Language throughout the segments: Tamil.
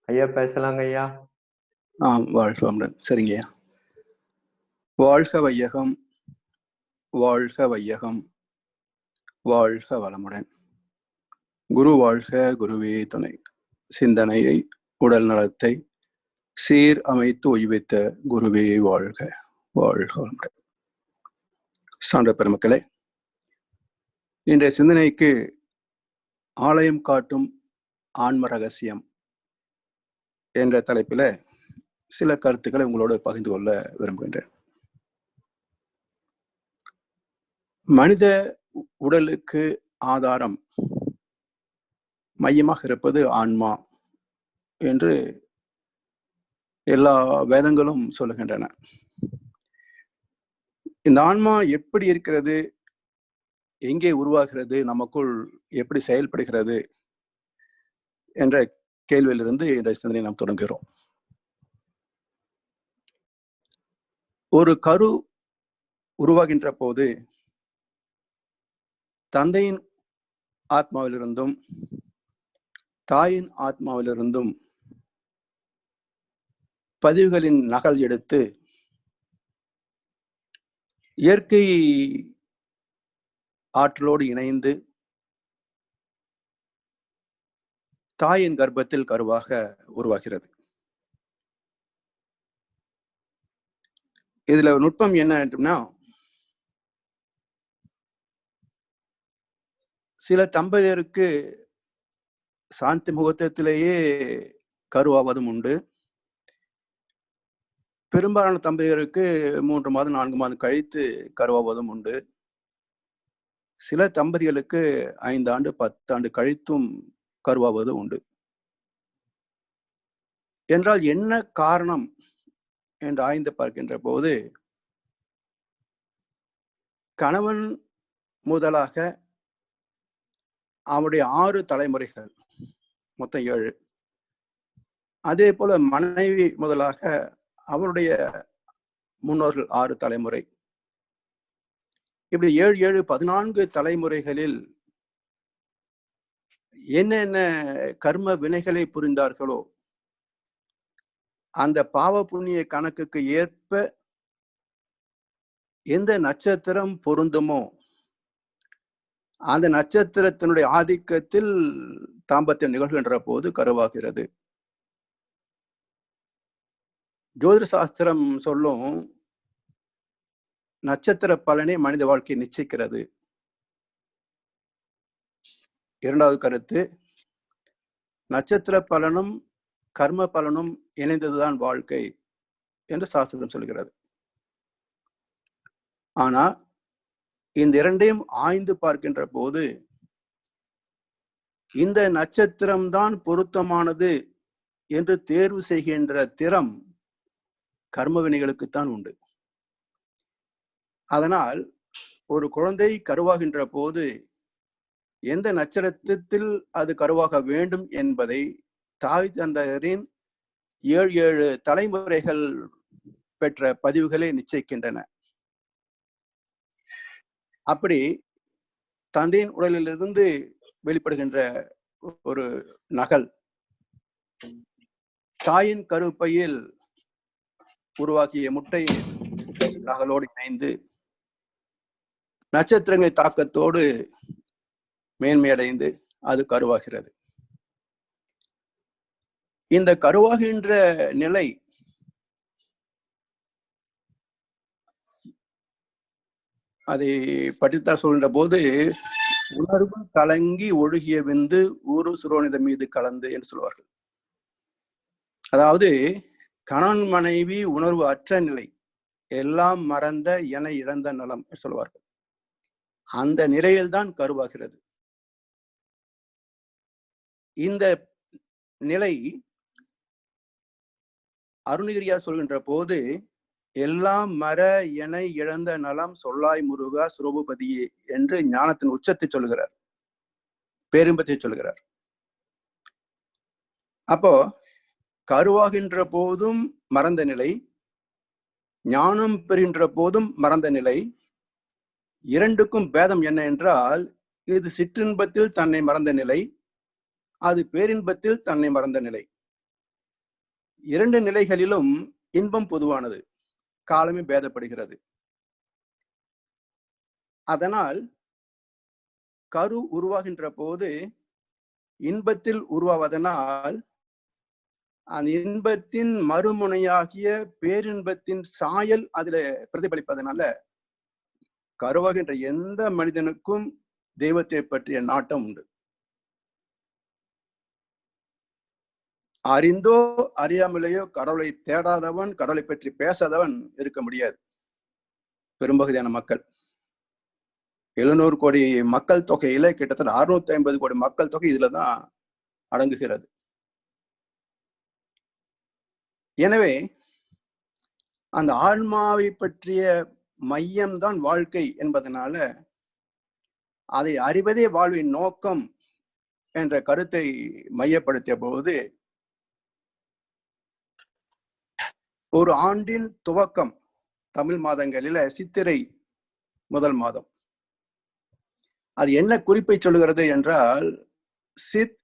ஐயா பேசலாங்க ஐயா. வாழ்க வளமுடன். சரிங்கய்யா. வாழ்க வையகம், வாழ்க வையகம், வாழ்க வளமுடன். குரு வாழ்க, குருவே துணை. சிந்தனையை, உடல் நலத்தை சீர் அமைத்து உய்வித்த குருவே வாழ்க, வாழ்க வளமுடன். சான்ற பெருமக்களே, இன்றைய சிந்தனைக்கு ஆலயம் காட்டும் ஆன்ம ரகசியம் என்ற தலைப்பில் சில கருத்துக்களை உங்களோடு பகிர்ந்து கொள்ள விரும்புகின்றேன். மனித உடலுக்கு ஆதாரம் மையமாக இருப்பது ஆன்மா என்று எல்லா வேதங்களும் சொல்லுகின்றன. இந்த ஆன்மா எப்படி இருக்கிறது, எங்கே உருவாகிறது, நமக்குள் எப்படி செயல்படுகிறது என்ற கேள்வியிலிருந்து இந்த சிந்தனை நாம் தொடங்குகிறோம். ஒரு கரு உருவாகின்ற போது தந்தையின் ஆத்மாவிலிருந்தும் தாயின் ஆத்மாவிலிருந்தும் பதிவுகளின் நகல் எடுத்து இயற்கை ஆற்றலோடு இணைந்து தாயின் கர்ப்பத்தில் கருவாக உருவாகிறது. இதுல நுட்பம் என்ன அப்படின்னா, சில தம்பதியருக்கு சாந்தி முகூர்த்தத்திலேயே கருவாவதும் உண்டு. பெரும்பாலான தம்பதியருக்கு 3 மாதம் 4 மாதம் கழித்து கருவாவதும் உண்டு. சில தம்பதிகளுக்கு 5 ஆண்டு 10 ஆண்டு கழித்தும் கருவாவது உண்டு. என்றால் என்ன காரணம் என்று ஆய்ந்து பார்க்கின்ற போது, கணவன் முதலாக அவருடைய 6 தலைமுறைகள், மொத்தம் 7, அதே போல மனைவி முதலாக அவருடைய முன்னோர்கள் 6 தலைமுறை, இப்படி 7 7 14 தலைமுறைகளில் என்னென்ன கர்ம வினைகளை புரிந்தார்களோ அந்த பாவ புண்ணிய கணக்குக்கு ஏற்ப எந்த நட்சத்திரம் பொருந்துமோ அந்த நட்சத்திரத்தினுடைய ஆதிக்கத்தில் தாம்பத்தியம் நிகழ்கின்ற போது கருவாகிறது. ஜோதிட சாஸ்திரம் சொல்லும் நட்சத்திர பலனை மனித வாழ்க்கையை நிச்சயிக்கிறது. இரண்டாவது கருத்து, நட்சத்திர பலனும் கர்ம பலனும் இணைந்ததுதான் வாழ்க்கை என்று சாஸ்திரம் சொல்கிறது. ஆனா இந்த இரண்டையும் ஆய்ந்து பார்க்கின்ற போது இந்த நட்சத்திரம்தான் பொருத்தமானது என்று தேர்வு செய்கின்ற திறம் கர்ம வினைகளுக்குத்தான் உண்டு. அதனால் ஒரு குழந்தை கருவாகின்ற போது எந்த நட்சத்திரத்தில் அது கருவாக வேண்டும் என்பதை தாய் தந்தையரின் 7 7 தலைமுறைகள் பெற்ற பதிவுகளை நிச்சயிக்கின்றன. அப்படி தந்தையின் உடலிலிருந்து வெளிப்படுகின்ற ஒரு நகல் தாயின் கருப்பையில் உருவாக்கிய முட்டை நகலோடு இணைந்து நட்சத்திரங்களின் தாக்கத்தோடு மேன்மையடைந்து அது கருவாகிறது. இந்த கருவாகின்ற நிலை அதை படித்தார் சொல்கின்ற போது, உணர்வு கலங்கி ஒழுகிய விந்து ஊரு சுரோனித மீது கலந்து என்று சொல்வார்கள். அதாவது கணவன் மனைவி உணர்வு அற்ற நிலை, எல்லாம் மறந்த என இழந்த நலம் சொல்வார்கள். அந்த நிலையில்தான் கருவாகிறது. இந்த நிலை அருணகிரியார் சொல்கின்ற போது, எல்லாம் மர என இழந்த நலம் சொல்லாய் முருகா சுரபதியே என்று ஞானத்தின் உச்சத்தை சொல்லுகிறார், பேரின்பத்தை சொல்லுகிறார். அப்போ கருவாகின்ற போதும் மறந்த நிலை, ஞானம் பெறுகின்ற போதும் மறந்த நிலை. இரண்டுக்கும் பேதம் என்ன என்றால், இது சிற்றின்பத்தில் தன்னை மறந்த நிலை, அது பேரின்பத்தில் தன்னை மறந்த நிலை. இரண்டு நிலைகளிலும் இன்பம் பொதுவானது, காலமே பேதப்படுகிறது. அதனால் கரு உருவாகின்ற போது இன்பத்தில் உருவாவதனால் அந்த இன்பத்தின் மறுமுனையாகிய பேரின்பத்தின் சாயல் அதுல பிரதிபலிப்பதனால கருவாகின்ற எந்த மனிதனுக்கும் தெய்வத்தை பற்றிய நாட்டம் உண்டு. அறிந்தோ அறியாமலேயோ கடவுளை தேடாதவன், கடவுளை பற்றி பேசாதவன் இருக்க முடியாது. பெரும்பகுதியான மக்கள், 700 கோடி மக்கள் தொகையில கிட்டத்தட்ட 650 கோடி மக்கள் தொகை இதுலதான் அடங்குகிறது. எனவே அந்த ஆன்மாவை பற்றிய மையம்தான் வாழ்க்கை என்பதனால அதை அறிவதே வாழ்வின் நோக்கம் என்ற கருத்தை மையப்படுத்திய போது ஒரு ஆண்டின் துவக்கம் தமிழ் மாதங்களில சித்திரை முதல் மாதம். அது என்ன குறிப்பை சொல்லுகிறது என்றால், சித்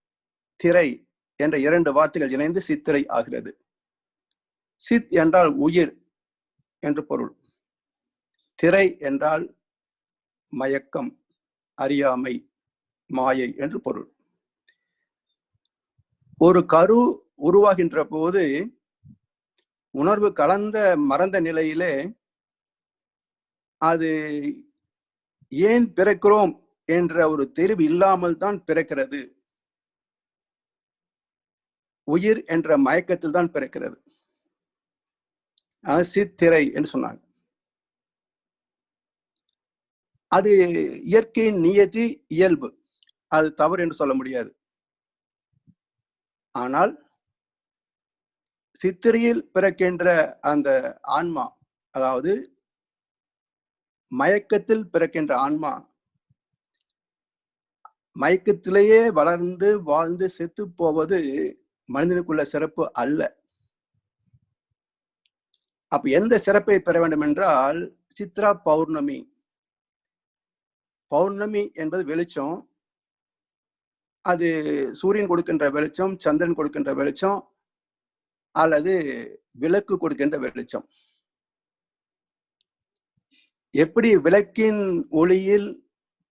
திரை என்ற இரண்டு வார்த்தைகள் இணைந்து சித்திரை ஆகிறது. சித் என்றால் உயிர் என்று பொருள், திரை என்றால் மயக்கம், அறியாமை, மாயை என்று பொருள். ஒரு கரு உருவாகின்ற போது உணர்வு கலந்த மறந்த நிலையிலே அது ஏன் பிறக்கிறோம் என்ற ஒரு தெளிவு இல்லாமல் தான் பிறக்கிறது. உயிர் என்ற மயக்கத்தில் தான் பிறக்கிறது. சித்திரை என்று சொன்னாங்க. அது இயற்கையின் நியதி, இயல்பு, அது தவறு என்று சொல்ல முடியாது. ஆனால் சித்திரையில் பிறக்கின்ற அந்த ஆன்மா, அதாவது மயக்கத்தில் பிறக்கின்ற ஆன்மா, மயக்கத்திலேயே வளர்ந்து வாழ்ந்து செத்து போவது மனிதனுக்குள்ள சிறப்பு அல்ல. அப்ப எந்த சிறப்பை பெற வேண்டும் என்றால், சித்ரா பௌர்ணமி. பௌர்ணமி என்பது வெளிச்சம். அது சூரியன் கொடுக்கின்ற வெளிச்சம், சந்திரன் கொடுக்கின்ற வெளிச்சம், அல்லது விளக்கு கொடுக்கின்ற வெளிச்சம். எப்படி விளக்கின் ஒளியில்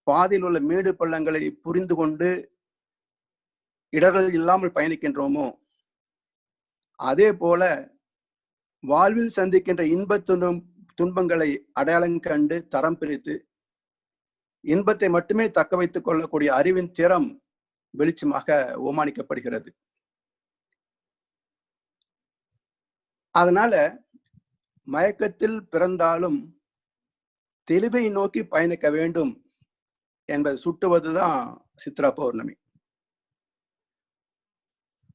பாதையில் உள்ள மேடு பள்ளங்களை புரிந்து கொண்டு இடர்கள் இல்லாமல் பயணிக்கின்றோமோ, அதே போல வாழ்வில் சந்திக்கின்ற இன்ப துன்பங்களை அடையாளம் கண்டு தரம் பிரித்து இன்பத்தை மட்டுமே தக்க வைத்துக் கொள்ளக்கூடிய அறிவின் திறம் வெளிச்சமாக ஓமானிக்கப்படுகிறது. அதனால மயக்கத்தில் பிறந்தாலும் தெளிவை நோக்கி பயணிக்க வேண்டும் என்பதை சுட்டுவதுதான் சித்ரா பௌர்ணமி.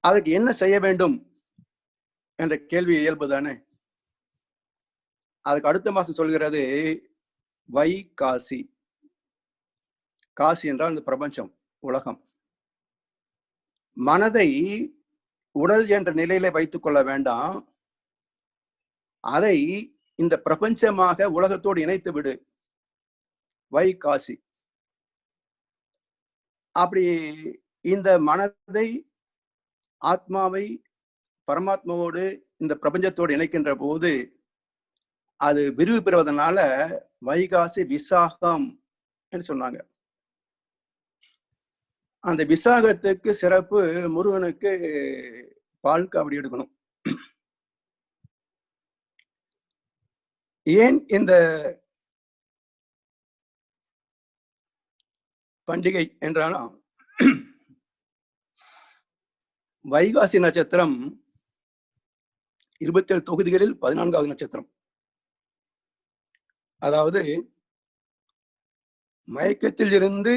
அதுக்கு என்ன செய்ய வேண்டும் என்ற கேள்வி இயல்புதானே. அதுக்கு அடுத்த மாசம் சொல்கிறது வை காசி. காசி என்றால் இந்த பிரபஞ்சம், உலகம். மனதை உடல் என்ற நிலையில வைத்துக் கொள்ள வேண்டாம், அதை இந்த பிரபஞ்சமாக உலகத்தோடு இணைத்து விடு. வை காசி. அப்படி இந்த மனதை, ஆத்மாவை பரமாத்மாவோடு இந்த பிரபஞ்சத்தோடு இணைக்கின்ற போது அது விரிவு பெறுவதனால வைகாசி விசாகம் என்று சொன்னாங்க. அந்த விசாகத்துக்கு சிறப்பு, முருகனுக்கு பால் காவடி எடுக்கணும். ஏன் இந்த பண்டிகை என்றாலும், வைகாசி நட்சத்திரம் 27 தொகுதிகளில் 14வது நட்சத்திரம். அதாவது மயக்கத்தில் இருந்து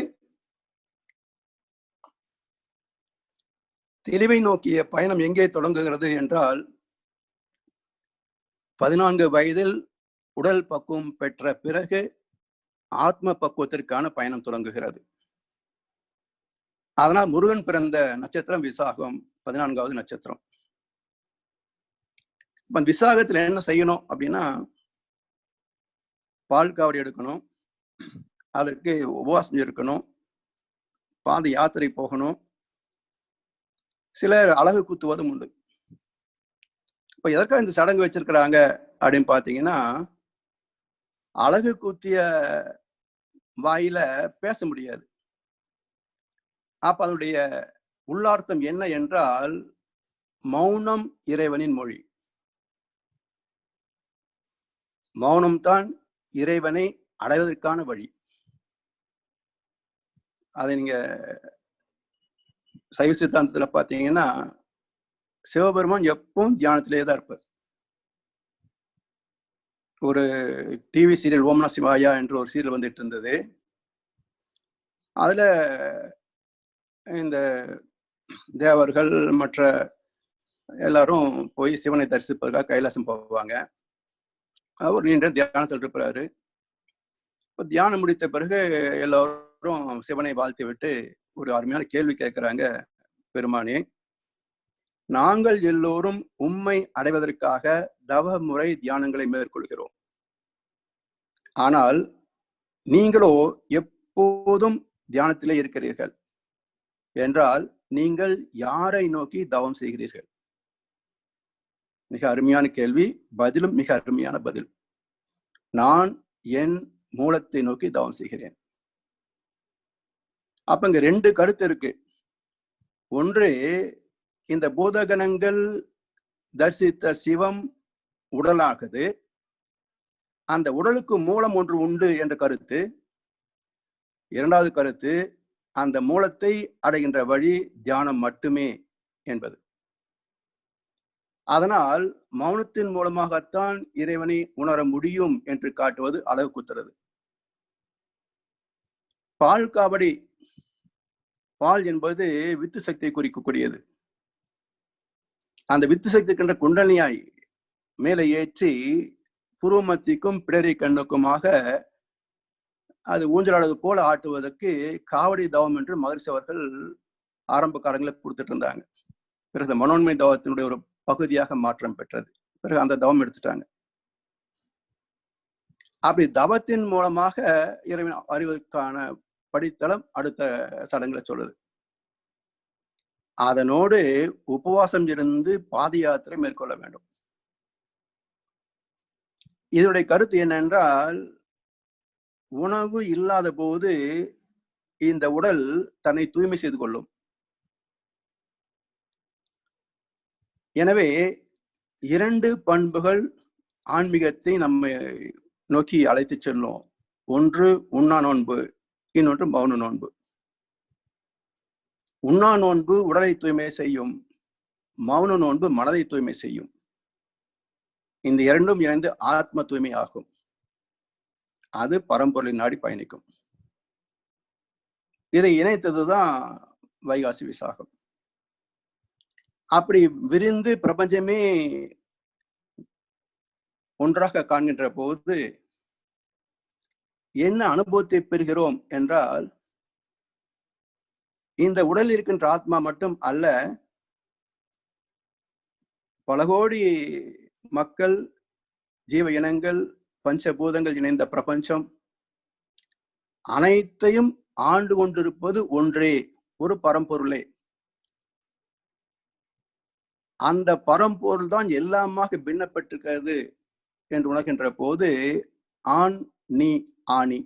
தெளிவை நோக்கிய பயணம் எங்கே தொடங்குகிறது என்றால், 14 வயதில் உடல் பக்குவம் பெற்ற பிறகு ஆத்ம பக்குவத்திற்கான பயணம் தொடங்குகிறது. அதனால் முருகன் பிறந்த நட்சத்திரம் விசாகம், 14வது நட்சத்திரம். இப்ப விசாகத்துல என்ன செய்யணும் அப்படின்னா, பால் காவடி எடுக்கணும், அதற்கு உபவாசம் இருக்கணும், பாத யாத்திரை போகணும், சிலர் அழகு குத்துவதும் உண்டு. இப்ப எதற்காக இந்த சடங்கு வச்சிருக்கிறாங்க அப்படின்னு பாத்தீங்கன்னா, அழகு குத்திய வாயில பேச முடியாது. அப்ப அதனுடைய உள்ளார்த்தம் என்ன என்றால், மௌனம் இறைவனின் மொழி. மௌனம்தான் இறைவனை அடைவதற்கான வழி. அதை நீங்க சைவ சித்தாந்தத்துல பாத்தீங்கன்னா, சிவபெருமான் எப்பவும் தியானத்திலே தான் இருப்பார். ஒரு டிவி சீரியல் ஓம் நம சிவாயா என்று ஒரு சீரியல் வந்துட்டு இருந்தது. அதுல இந்த தேவர்கள் மற்ற எல்லாரும் போய் சிவனை தரிசிப்பதற்காக கைலாசம் போவாங்க. அவர் நீண்ட தியானத்தில் இருப்பாரு. தியானம் முடித்த பிறகு எல்லாரும் சிவனை வாழ்த்தி விட்டு ஒரு அருமையான கேள்வி கேட்கிறாங்க. பெருமானே, நாங்கள் எல்லோரும் உம்மை அடைவதற்காக தவ முறை தியானங்களை மேற்கொள்கிறோம். ஆனால் நீங்களோ எப்போதும் தியானத்திலே இருக்கிறீர்கள் என்றால் நீங்கள் யாரை நோக்கி தவம் செய்கிறீர்கள்? மிக அருமையான கேள்வி, பதிலும் மிக அருமையான பதில். நான் என் மூலத்தை நோக்கி தவம் செய்கிறேன். அப்ப இங்க ரெண்டு கருத்து இருக்கு. ஒன்று, இந்த பூதகணங்கள் தரிசித்த சிவம் உடலாகுது, அந்த உடலுக்கு மூலம் ஒன்று உண்டு என்ற கருத்து. இரண்டாவது கருத்து, அந்த மூலத்தை அடைகின்ற வழி தியானம் மட்டுமே என்பது. அதனால் மௌனத்தின் மூலமாகத்தான் இறைவனை உணர முடியும் என்று காட்டுவது அழகு குத்துறது. பால் காவடி, பால் என்பது வித்து சக்தியை குறிக்கக்கூடியது. அந்த வித்து சக்தி கண்ட குண்டலியாய் மேலே ஏற்றி புருவமத்திக்கும் பிடரி கண்ணுக்குமாக அது ஊஞ்சலாடுவது போல ஆட்டுவதற்கு காவடி தவம் என்று மகரிஷி அவர்கள் ஆரம்ப காலங்களில் கொடுத்துட்டு இருந்தாங்க. பிறகு மனோன்மை தவத்தினுடைய ஒரு பகுதியாக மாற்றம் பெற்றது. பிறகு அந்த தவம் எடுத்துட்டாங்க. அப்படி தவத்தின் மூலமாக இறைவன் அறிவதற்கான படித்தளம் அடுத்த சடங்குல சொல்லுது. அதனோடு உபவாசம் இருந்து பாத யாத்திரை மேற்கொள்ள வேண்டும். இதனுடைய கருத்து என்னென்றால், உணவு இல்லாத போது இந்த உடல் தன்னை தூய்மை செய்து கொள்ளும். எனவே இரண்டு பண்புகள் ஆன்மீகத்தை நம்மை நோக்கி அழைத்து செல்லும். ஒன்று உண்ணா நோன்பு, இன்னொன்று மௌன நோன்பு. உண்ணா நோன்பு உடலை தூய்மை செய்யும், மௌன நோன்பு மனதை தூய்மை செய்யும். இந்த இரண்டும் இணைந்து ஆத்ம தூய்மை ஆகும். அது பரம்பொருளை நாடி பயணிக்கும். இதை இணைத்ததுதான் வைகாசி விசாகம். அப்படி விரிந்து பிரபஞ்சமே ஒன்றாக காண்கின்ற போது என்ன அனுபவத்தை பெறுகிறோம் என்றால், இந்த உடலில் இருக்கின்ற ஆத்மா மட்டும் அல்ல, பல கோடி மக்கள், ஜீவ இனங்கள், பஞ்சபூதங்கள் இணைந்த பிரபஞ்சம் அனைத்தையும் ஆண்டு கொண்டிருப்பது ஒன்றே, ஒரு பரம்பொருளே. அந்த பரம்பொருள் தான் எல்லாமாக பின்னப்பட்டிருக்கிறது என்று உணர்கின்ற போது ஆண் நீ ஆணி.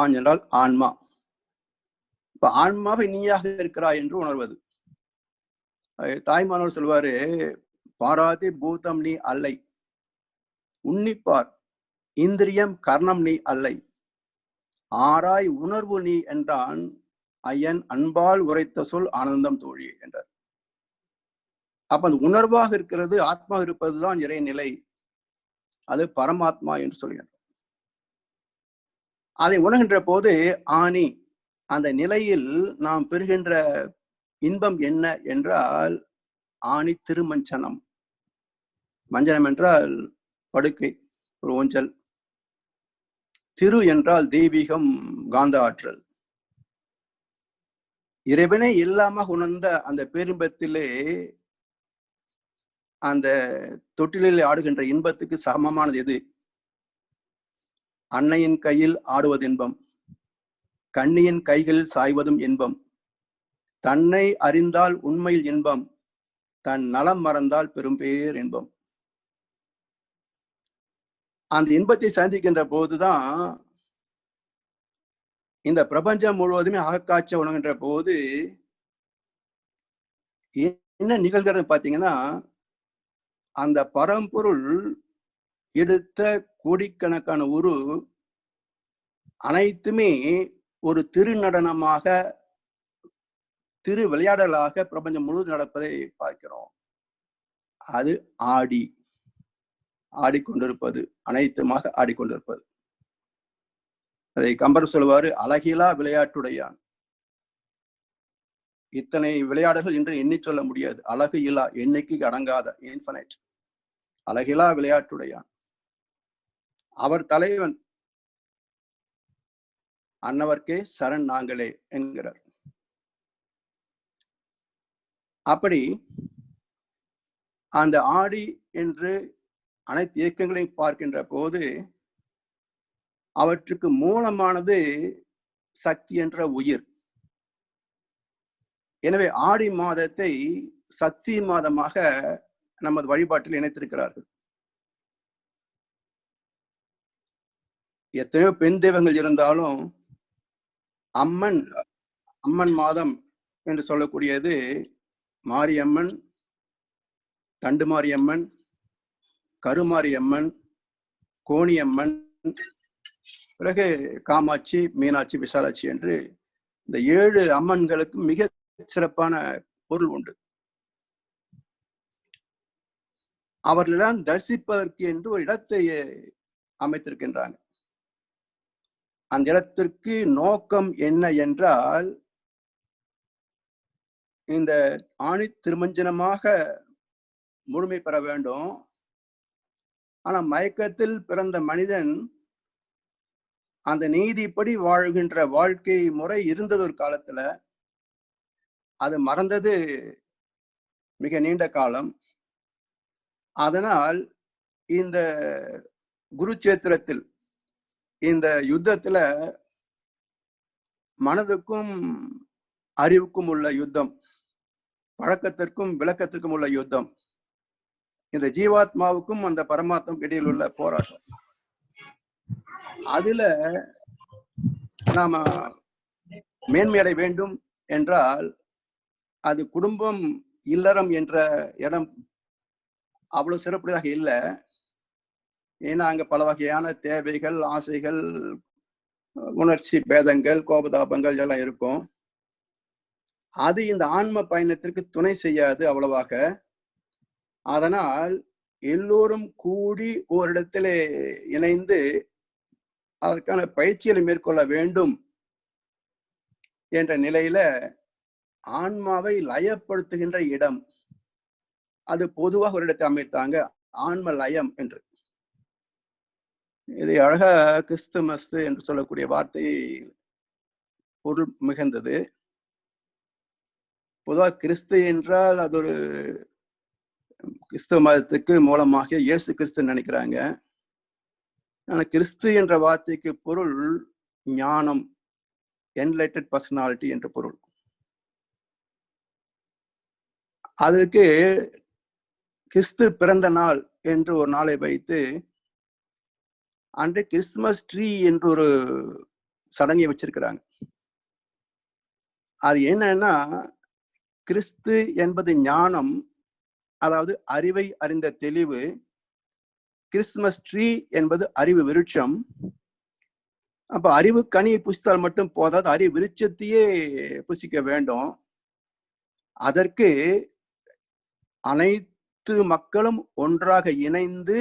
ஆண் என்றால் ஆன்மா. இப்ப ஆன்மாவை நீயாக இருக்கிறாய் என்று உணர்வது. தாய்மானவர் சொல்வாரு, பாராதி பூதம் நீ அல்லை, உன்னிப்பார் இந்திரியம் கர்ணம் நீ அல்லை, ஆராய் உணர்வு நீ என்றான் ஐயன் அன்பால் உரைத்த சொல் ஆனந்தம் தோழி என்றார். அப்ப அந்த உணர்வாக இருக்கிறது, ஆத்மா இருப்பதுதான் இறைநிலை, அது பரமாத்மா என்று சொல்கிறார். அதை உணர்கின்ற போது ஆணி, அந்த நிலையில் நாம் பெறுகின்ற இன்பம் என்ன என்றால் ஆணி திருமஞ்சனம். மஞ்சனம் என்றால் படுக்கை, ஒரு ஊஞ்சல். திரு என்றால் தெய்வீகம், காந்த ஆற்றல். இறைவனை இல்லாம உணர்ந்த அந்த பேரின்பத்திலே அந்த தொட்டிலில் ஆடுகின்ற இன்பத்துக்கு சமமானது எது? அன்னையின் கையில் ஆடுவது இன்பம், கண்ணியின் கைகளில் சாய்வதும் இன்பம், தன்னை அறிந்தால் உண்மையில் இன்பம், தன் நலம் மறந்தால் பெரும் பேர் இன்பம். அந்த இன்பத்தை சந்திக்கின்ற போதுதான் இந்த பிரபஞ்சம் முழுவதுமே அகக்காட்சி உணர்கின்ற போது என்ன நிகழ்கிறது பாத்தீங்கன்னா, அந்த பரம்பொருள் எடுத்த கோடிக்கணக்கான உரு அனைத்துமே ஒரு திருநடனமாக, திரு விளையாடலாக பிரபஞ்சம் முழுவதும் நடப்பதை பார்க்கிறோம். அது ஆடிக்கொண்டிருப்பது, அனைத்துமாக ஆடிக்கொண்டிருப்பது. அதை கம்பர் சொல்வாரு, அழகிலா விளையாட்டுடையான். இத்தனை விளையாடுகள் இன்று எண்ணி சொல்ல முடியாது. அழகு இலா, எண்ணிக்கை அடங்காத, இன்ஃபனைட். அழகிலா விளையாட்டுடையான். அவர் தலைவன், அன்னவர்க்கே சரண் நாங்களே என்கிறார். அப்படி அந்த ஆடி என்று அனைத்து இயக்கங்களையும் பார்க்கின்ற போது அவற்றுக்கு மூலமானது சக்தி என்ற உயிர். எனவே ஆடி மாதத்தை சக்தி மாதமாக நமது வழிபாட்டில் இணைத்திருக்கிறார்கள். எத்தனையோ பெண் தெய்வங்கள் இருந்தாலும் அம்மன் மாதம் என்று சொல்லக்கூடியது மாரியம்மன், தண்டுமாரியம்மன், கருமாரியம்மன், கோணியம்மன், பிறகு காமாட்சி, மீனாட்சி, விசாலாட்சி என்று இந்த 7 அம்மன்களுக்கு மிக சிறப்பான பொருள் உண்டு. அவர்களெல்லாம் தரிசிப்பதற்கு என்று ஒரு இடத்தை அமைத்திருக்கின்றாங்க. அந்த இடத்திற்கு நோக்கம் என்ன என்றால், இந்த ஆணி திருமஞ்சனமாக முழுமை பெற வேண்டும். ஆனா மயக்கத்தில் பிறந்த மனிதன் அந்த நீதிப்படி வாழ்கின்ற வாழ்க்கை முறை இருந்தது ஒரு காலத்துல. அது மறந்தது மிக நீண்ட காலம். அதனால் இந்த குருச்சேத்திரத்தில், இந்த யுத்தத்துல மனதுக்கும் அறிவுக்கும் உள்ள யுத்தம், பழக்கத்திற்கும் விளக்கத்திற்கும் உள்ள யுத்தம், இந்த ஜீவாத்மாவுக்கும் அந்த பரமாத்மாவுக்கும் இடையில் உள்ள போராட்டம். அதுல நாம மேன்மையடைய வேண்டும் என்றால் அது குடும்பம், இல்லறம் என்ற இடம் அவ்வளவு சிறப்புடையதாக இல்லை. ஏன்னா அங்க பல வகையான தேவைகள், ஆசைகள், உணர்ச்சி பேதங்கள், கோபதாபங்கள் எல்லாம் இருக்கும். அது இந்த ஆன்ம பயணத்திற்கு துணை செய்யாது அவ்வளவாக. அதனால் எல்லோரும் கூடி ஓரிடத்திலே இணைந்து அதற்கான பயிற்சிகளை மேற்கொள்ள வேண்டும் என்ற நிலையில ஆன்மாவை லயப்படுத்துகின்ற இடம், அது பொதுவாக ஒரு இடத்தை அமைத்தாங்க, ஆன்ம லயம் என்று. இது அழகா கிறிஸ்துமஸ் என்று சொல்லக்கூடிய வார்த்தை பொருள் மிகுந்தது. பொதுவாக கிறிஸ்து என்றால் அது ஒரு கிறிஸ்துவ மதத்துக்கு மூலமாக இயேசு கிறிஸ்து நினைக்கிறாங்க. ஆனா கிறிஸ்து என்ற வார்த்தைக்கு பொருள் ஞானம், என்லைட்டட் பர்சனாலிட்டி என்ற பொருள். அதுக்கு கிறிஸ்து பிறந்த நாள் என்று ஒரு நாளை வைத்து அன்று கிறிஸ்துமஸ் ட்ரீ என்று ஒரு சடங்கை வச்சிருக்கிறாங்க. அது என்னன்னா, கிறிஸ்து என்பது ஞானம், அதாவது அறிவை அறிந்த தெளிவு. கிறிஸ்துமஸ் ட்ரீ என்பது அறிவு விருட்சம். அப்ப அறிவு கனியை புசித்தால் மட்டும் போதாது, அறிவு விருட்சத்தையே புசிக்க வேண்டும். அதற்கு அனைத்து மக்களும் ஒன்றாக இணைந்து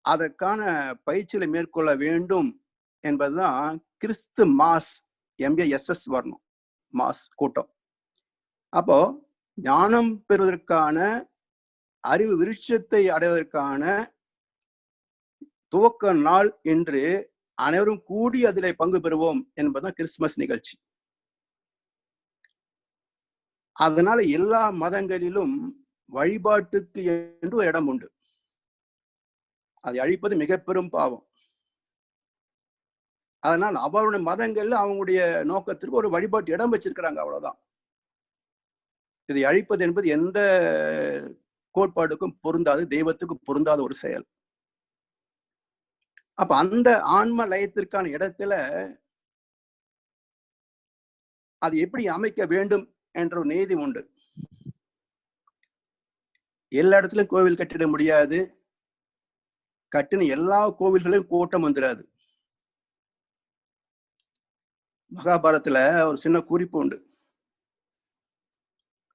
அதற்கான பயிற்சிகளை மேற்கொள்ள வேண்டும் என்பதுதான் கிறிஸ்து மாஸ், MASS வரணும், மாஸ் கூட்டம். அப்போ ஞானம் பெறுவதற்கான, அறிவு விருட்சத்தை அடைவதற்கான துவக்க நாள் என்று அனைவரும் கூடி அதிலே பங்கு பெறுவோம் என்பதுதான் கிறிஸ்துமஸ் நிகழ்ச்சி. அதனால எல்லா மதங்களிலும் வழிபாட்டுக்கு என்று ஒரு இடம் உண்டு. அதை அழிப்பது மிக பெரும் பாவம். அதனால் அவருடைய மதங்கள்ல அவங்களுடைய நோக்கத்திற்கு ஒரு வழிபாட்டு இடம் வச்சிருக்கிறாங்க, அவ்வளவுதான். இதை அழிப்பது என்பது எந்த கோட்பாடுக்கும் பொருந்தாது, தெய்வத்துக்கும் பொருந்தாத ஒரு செயல். அப்ப அந்த ஆன்ம லயத்திற்கான இடத்துல அது எப்படி அமைக்க வேண்டும் என்ற ஒரு நீதி உண்டு. எல்லா இடத்துலயும் கோவில் கட்டிட முடியாது. கட்டின எல்லா கோவில்களையும் கூட்டம் வந்துடாது. மகாபாரதத்துல ஒரு சின்ன குறிப்பு உண்டு.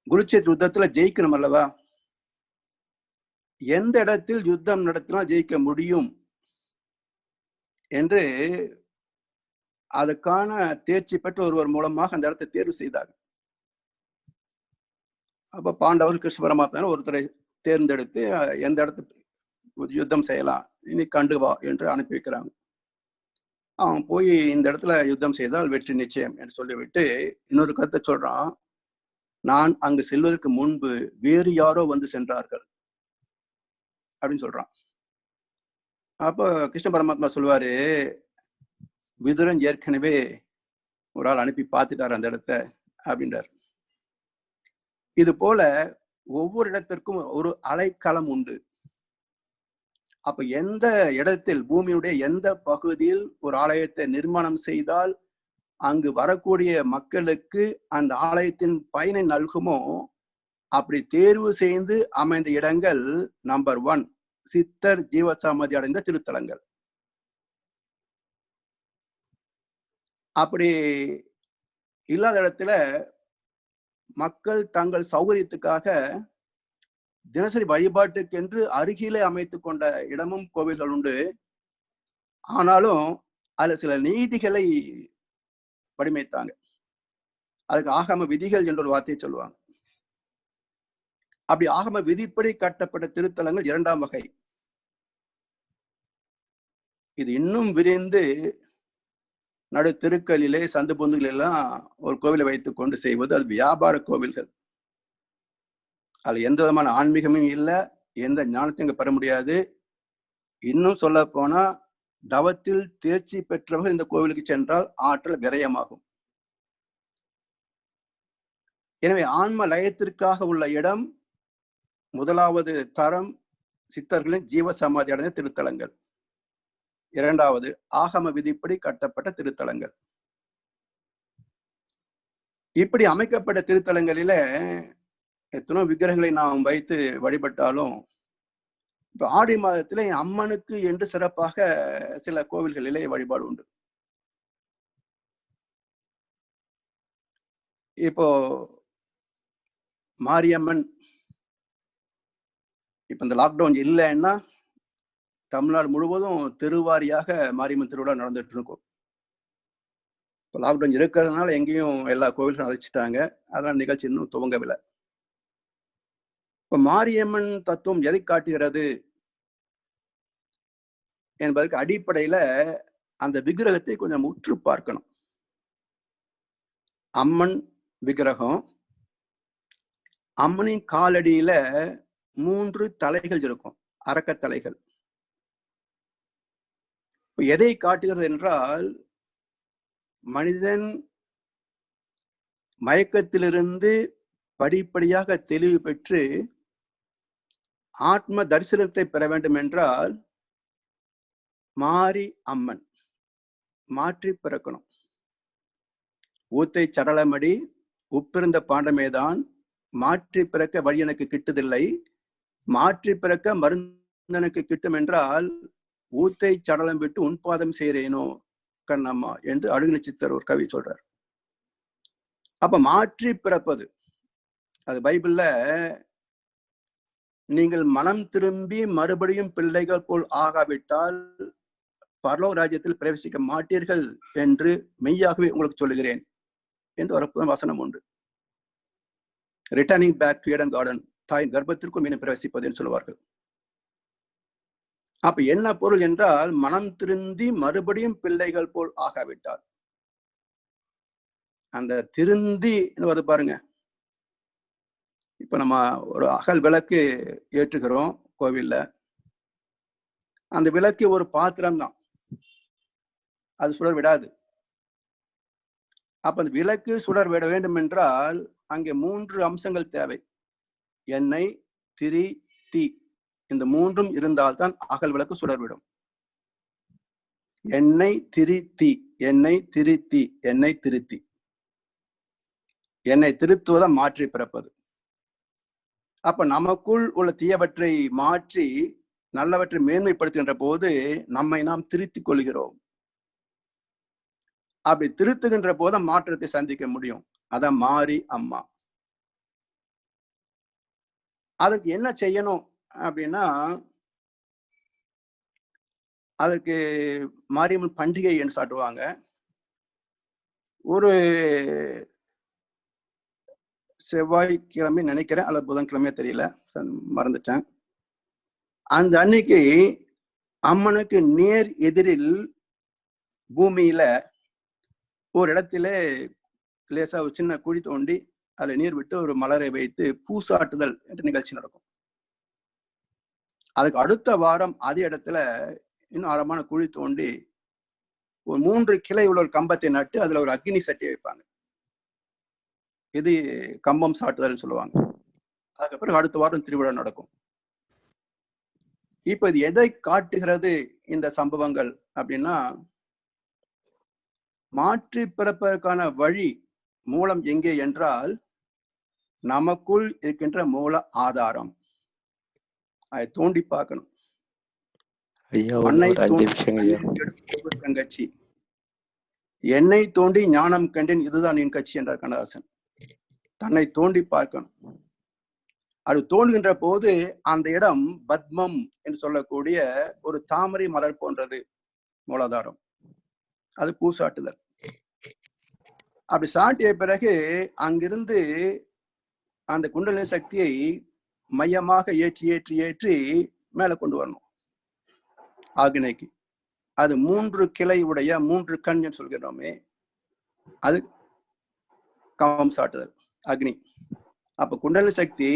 குருட்சேத்திர யுத்தத்துல ஜெயிக்கணும் அல்லவா? எந்த இடத்தில் யுத்தம் நடத்தினால் ஜெயிக்க முடியும் என்று அதுக்கான தேர்ச்சி பெற்ற ஒருவர் மூலமாக அந்த இடத்தை தேர்வு செய்தார். அப்ப பாண்டவர்கள் கிருஷ்ண பரமாத்மா ஒருத்தரை தேர்ந்தெடுத்து எந்த இடத்துக்கு யுத்தம் செய்யலாம் இனி கண்டு வா என்று அனுப்பி வைக்கிறாங்க. அவன் போய் இந்த இடத்துல யுத்தம் செய்தால் வெற்றி நிச்சயம் என்று சொல்லிவிட்டு இன்னொரு கருத்தை சொல்றான். நான் அங்கு செல்வதற்கு முன்பு வேறு யாரோ வந்து சென்றார்கள் அப்படின்னு சொல்றான். அப்போ கிருஷ்ண பரமாத்மா சொல்லுவாரு, விதுரன் ஏற்கனவே ஒரு ஆள் அனுப்பி பார்த்துட்டார் அந்த இடத்த அப்படின்றார். இது போல ஒவ்வொரு இடத்திற்கும் ஒரு அலைக்களம் உண்டு. அப்ப எந்த இடத்தில் பூமியுடைய எந்த பகுதியில் ஒரு ஆலயத்தை நிர்மாணம் செய்தால் அங்கு வரக்கூடிய மக்களுக்கு அந்த ஆலயத்தின் பயனை நல்குமோ அப்படி தேர்வு செய்து அமைந்த இடங்கள் நம்பர் 1 சித்தர் ஜீவசமாதி அடைந்த திருத்தலங்கள். அப்படி இல்லாத இடத்துல மக்கள் தங்கள் சௌகரியத்துக்காக தினசரி வழிபாட்டுக்கென்று அருகிலே அமைத்துக் கொண்ட இடமும் கோவில்கள் உண்டு. ஆனாலும் அதுல சில நீதிகளை வடிமைத்தாங்க. அதுக்கு ஆகம விதிகள் என்ற ஒரு வார்த்தையை சொல்லுவாங்க. அப்படி ஆகம விதிப்படி கட்டப்பட்ட திருத்தலங்கள் 2ஆம் வகை. இது இன்னும் விரிந்து நடு தெருக்களிலே சந்து பொந்துகள் எல்லாம் ஒரு கோவிலை வைத்துக் கொண்டு செய்வது அது வியாபார கோவில்கள். அதுல எந்த விதமான ஆன்மீகமும் இல்லை, எந்த ஞானத்தையும் பெற முடியாது. இன்னும் சொல்ல போனா தவத்தில் தேர்ச்சி பெற்றவர்கள் இந்த கோவிலுக்கு சென்றால் ஆற்றல் விரயமாகும். எனவே ஆன்ம லயத்திற்காக உள்ள இடம் முதலாவது தரம் சித்தர்களின் ஜீவ சமாதி அடைந்த திருத்தலங்கள். 2வது ஆகம விதிப்படி கட்டப்பட்ட திருத்தலங்கள். இப்படி அமைக்கப்பட்ட திருத்தலங்களில எத்தனோ விக்கிரகங்களை நாம் வைத்து வழிபட்டாலும் இப்ப ஆடி மாதத்திலே அம்மனுக்கு என்று சிறப்பாக சில கோவில்களிலே வழிபாடு உண்டு. இப்போ மாரியம்மன் இப்ப இந்த லாக்டவுன் இல்லைன்னா தமிழ்நாடு முழுவதும் தெருவாரியாக மாரியம்மன் திருவிழா நடந்துட்டு இருக்கும். இப்போ லாக்டவுன் இருக்கிறதுனால எங்கேயும் எல்லா கோவில்களும் அழைச்சிட்டாங்க. அதனால நிகழ்ச்சி இன்னும் துவங்கவில்லை. இப்ப மாரியம்மன் தத்துவம் எதை காட்டுகிறது என்பதற்கு அடிப்படையில அந்த விக்கிரகத்தை கொஞ்சம் உற்று பார்க்கணும். அம்மன் விக்கிரகம், அம்மனின் காலடியில 3 தலைகள் இருக்கும், அரக்க தலைகள். எதை காட்டுகிறது என்றால் மனிதன் மயக்கத்திலிருந்து படிப்படியாக தெளிவு பெற்று ஆத்ம தரிசனத்தை பெற வேண்டும் என்றால் மாரி அம்மன் மாற்றி பிறக்கணும். ஊத்தை சடலமடி உப்பிருந்த பாண்டமேதான் மாற்றி பிறக்க வழி எனக்கு கிட்டுதில்லை, மாற்றி பிறக்க மருந்தனுக்கு கிட்டும் என்றால் ஊத்தை சடலம் விட்டு உன்பாதம் செய்கிறேனோ கண்ணம்மா என்று அழுகின சித்தர் ஒரு கவி சொல்றார். அப்ப மாற்றி பிறப்பது அது பைபிள்ல நீங்கள் மனம் திரும்பி மறுபடியும் பிள்ளைகள் போல் ஆகாவிட்டால் பரலோக ராஜ்யத்தில் பிரவேசிக்க மாட்டீர்கள் என்று மெய்யாகவே உங்களுக்கு சொல்லுகிறேன் என்று ஒரு வசனம் உண்டு. Returning back to Eden garden, தாயின் கர்ப்பத்திற்கும் மீண்டும் பிரவேசிப்பது என்று சொல்லுவார்கள். அப்ப என்ன பொருள் என்றால் மனம் திருந்தி மறுபடியும் பிள்ளைகள் போல் ஆகாவிட்டால், அந்த திருந்தி வருது பாருங்க. இப்ப நம்ம ஒரு அகல் விளக்கு ஏற்றுகிறோம் கோவில்ல, அந்த விளக்கு ஒரு பாத்திரம் தான், அது சுடர் விடாது. அப்ப அந்த விளக்கு சுடர் விட வேண்டும் என்றால் அங்கே 3 அம்சங்கள் தேவை. எண்ணெய், திரி, தீ. இந்த 3ம் இருந்தால்தான் அகல் விளக்கு சுடர்விடும். எண்ணெய், திரி, தீ. எண்ணெய், திரி, தீ. எண்ணெய், திரி, தீ. என்னை திருத்துவதை மாற்றி பிறப்பது. அப்ப நமக்குள் உள்ள தீயவற்றை மாற்றி நல்லவற்றை மேன்மைப்படுத்துகின்ற போது நம்மை நாம் திருத்திக் கொள்கிறோம். அப்படி திருத்துகின்ற போது மாற்றத்தை சந்திக்க முடியும். அதான் மாரி அம்மா. அதுக்கு என்ன செய்யணும் அப்படின்னா, அதற்கு மாரியம்மன் பண்டிகை என்று சாட்டுவாங்க. ஒரு செவ்வாய்க்கிழமை நினைக்கிறேன், அல்லது புதன்கிழமை தெரியல, மறந்துட்டேன். அந்த அன்னைக்கு அம்மனுக்கு நேர் எதிரில் பூமியில ஒரு இடத்துல லேசா ஒரு சின்ன குழி தோண்டி அதுல நீர் விட்டு ஒரு மலரை வைத்து பூசாட்டுதல் என்ற நிகழ்ச்சி நடக்கும். அதுக்கு அடுத்த வாரம் அதே இடத்துல இன்னும் ஆழமான குழி தோண்டி ஒரு 3 கிளை உள்ள ஒரு கம்பத்தை நட்டு அதுல ஒரு அக்னி சட்டி வைப்பாங்க. இது கம்பம் சாட்டுதல் சொல்லுவாங்க. அதுக்கு பிறகு அடுத்த வாரம் திருவிழா நடக்கும். இப்ப இது எதை காட்டுகிறது இந்த சம்பவங்கள் அப்படின்னா, மாற்றி பிறப்பதற்கான வழி மூலம் எங்கே என்றால் நமக்குள் இருக்கின்ற மூல ஆதாரம். அதை தோண்டி பார்க்கணும். மண்ணை தங்கச்சி, என்னை தோண்டி ஞானம் கண்டேன், இதுதான் என் கட்சி என்றார் கண்ணதாசன். தன்னை தோண்டி பார்க்கணும். அது தோன்றுகின்ற போது அந்த இடம் பத்மம் என்று சொல்லக்கூடிய ஒரு தாமரை மலர் போன்றது மூலாதாரம். அது பூசாட்டுதல். அப்படி சாட்டிய பிறகு அங்கிருந்து அந்த குண்டலினி சக்தியை மையமாக ஏற்றி ஏற்றி ஏற்றி மேல கொண்டு வரணும் ஆக்னைக்கு. அது 3 கிளை உடைய 3 கண் என்று சொல்கிறோமே, அது கம்பம் சாட்டுதல் அக்னி. அப்ப குண்டலினி சக்தி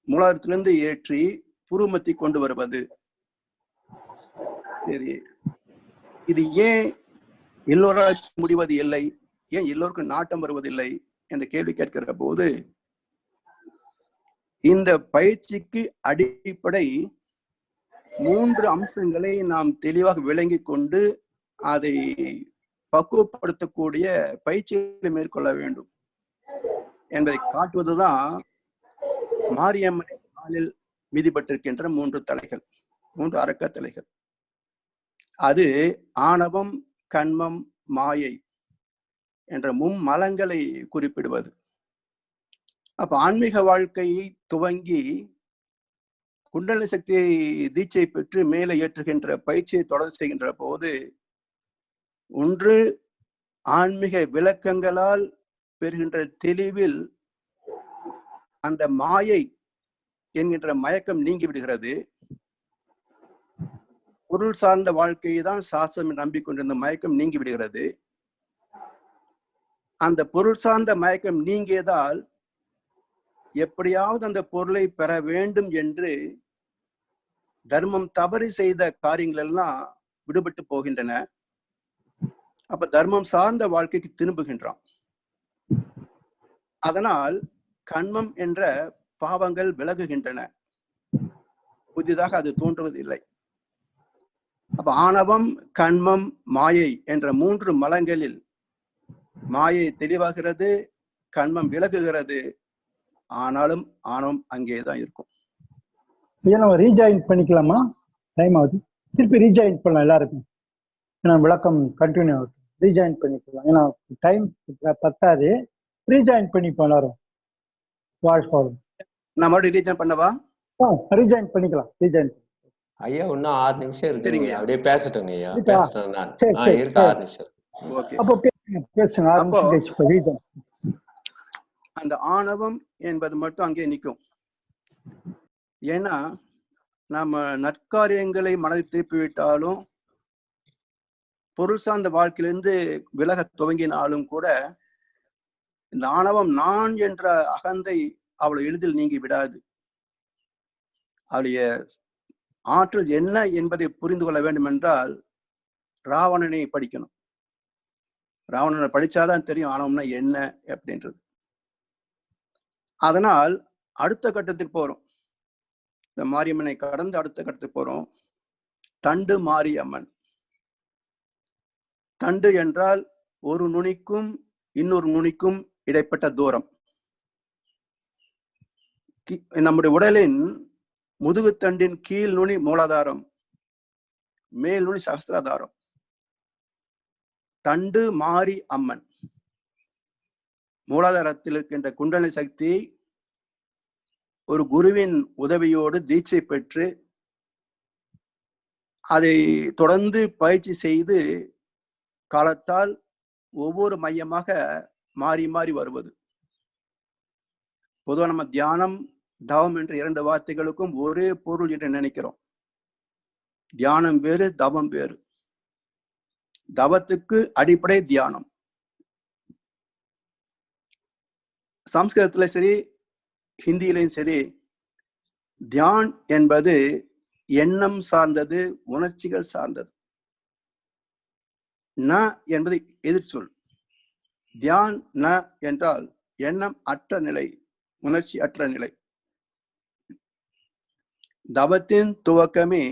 மூலாதாரத்திலிருந்து ஏற்றி புருமத்தி கொண்டு வருவது. சரி, இது ஏன் எல்லோரால் முடிவது இல்லை, ஏன் எல்லோருக்கும் நாட்டம் வருவதில்லை என்ற கேள்வி கேட்கிற போது, இந்த பயிற்சிக்கு அடிப்படை 3 அம்சங்களை நாம் தெளிவாக விளங்கி கொண்டு அதை பக்குவப்படுத்தக்கூடிய பயிற்சிகளை மேற்கொள்ள வேண்டும் என்பதை காட்டுவதுதான் மாரியம்மனின் காலில் மிதிப்பட்டிருக்கின்ற 3 தலைகள், 3 அரக்க தலைகள். அது ஆணவம், கண்மம், மாயை என்ற மும்மலங்களை குறிப்பிடுவது. அப்ப ஆன்மீக வாழ்க்கையை துவங்கி குண்டலினி சக்தியை தீட்சை பெற்று மேலே ஏற்றுகின்ற பயிற்சியை தொடர்ந்து செய்கின்ற போது, ஒன்று ஆன்மீக விளக்கங்களால் பெறுகின்ற தெளிவில் அந்த மாயை என்கின்ற மயக்கம் நீங்கி விடுகிறது. பொருள் சார்ந்த வாழ்க்கையை தான் சாஸ்திரம் நம்பிக்கொண்டிருந்த மயக்கம் நீங்கி விடுகிறது. அந்த பொருள் சார்ந்த மயக்கம் நீங்கியதால் எப்படியாவது அந்த பொருளை பெற வேண்டும் என்று தர்மம் தவறி செய்த காரியங்கள் எல்லாம் விடுபட்டு போகின்றன. அப்ப தர்மம் சார்ந்த வாழ்க்கைக்கு திரும்புகின்றான். அதனால் கண்மம் என்ற பாவங்கள் விலகுகின்றன, புதிதாக அது தோன்றுவதில்லை. அப்ப ஆணவம், கண்மம், மாயை என்ற 3 மலங்களில் மாயை தெளிவாகிறது, கண்மம் விலகுகிறது. ஆனாலும் ஆணவம் அங்கேதான் இருக்கும். நம்ம ரீஜாயின் பண்ணிக்கலாமா? டைம் ஆகுது, திருப்பி ரீஜாயின் பண்ணலாம் எல்லாருக்கும். ஏன்னா விளக்கம் கண்டினியூ ஆகுது, ரீஜாயின் பண்ணிக்கலாம். ஏன்னா டைம் பத்தாது, ரீஜாயின் பண்ணிப்போம் எல்லாரும். வாழ்க்கை நான் மறுபடியும் ரீஜாயின் பண்ணவா? ரீஜாயின் பண்ணிக்கலாம். ரீஜாயின் ஐயா இன்னும் 6 நிமிஷம் இருக்குங்க, அப்படியே பேசட்டுங்க ஐயா. பேசுறேன் நான். இருக்கு 6 நிமிஷம். ஓகே, அப்போ பேசுங்க. அப்போ அந்த ஆணவம் என்பது மட்டும் அங்கே நிற்கும். ஏன்னா நம்ம நற்காரியங்களை மனதை திருப்பி விட்டாலும், பொருள் சார்ந்த வாழ்க்கையிலிருந்து விலக துவங்கினாலும் கூட இந்த ஆணவம் நான் என்ற அகந்தை அவளை எளிதில் நீங்கி விடாது. அவளுடைய ஆற்றல் என்ன என்பதை புரிந்து கொள்ள வேண்டும் என்றால் ராவணனை படிக்கணும். ராவணனை படிச்சாதான் தெரியும் ஆணவம்னா என்ன அப்படின்றது. அதனால் அடுத்த கட்டத்துக்கு போறோம். இந்த மாரியம்மனை கடந்து அடுத்த கட்டத்துக்கு போறோம். தண்டு மாரியம்மன். தண்டு என்றால் ஒரு நுனிக்கும் இன்னொரு நுனிக்கும் இடைப்பட்ட தூரம். நம்முடைய உடலின் முதுகுத்தண்டின் கீழ் நுனி மூலாதாரம், மேல் நுனி சகஸ்திராதாரம். தண்டு மாரி அம்மன். மூலாதாரத்தில் இருக்கின்ற குண்டலினி சக்தி ஒரு குருவின் உதவியோடு தீட்சை பெற்று அதை தொடர்ந்து பயிற்சி செய்து காலத்தால் ஒவ்வொரு மையமாக மாறி மாறி வருவது. பொதுவாக நம்ம தியானம் தவம் என்ற 2 வார்த்தைகளுக்கும் ஒரே பொருள் என்று நினைக்கிறோம். தியானம் வேறு, தவம் வேறு. தவத்துக்கு அடிப்படை தியானம். சம்ஸ்கிருதத்துல சரி, ஹிந்தியிலையும் சரி, தியான் என்பது எண்ணம் சார்ந்தது, உணர்ச்சிகள் சார்ந்தது. ந என்பது எதிர்ச்சொல். தியான் ந என்றால் எண்ணம் அற்ற நிலை, உணர்ச்சி அற்ற நிலை. தவத்தின் துவக்கமே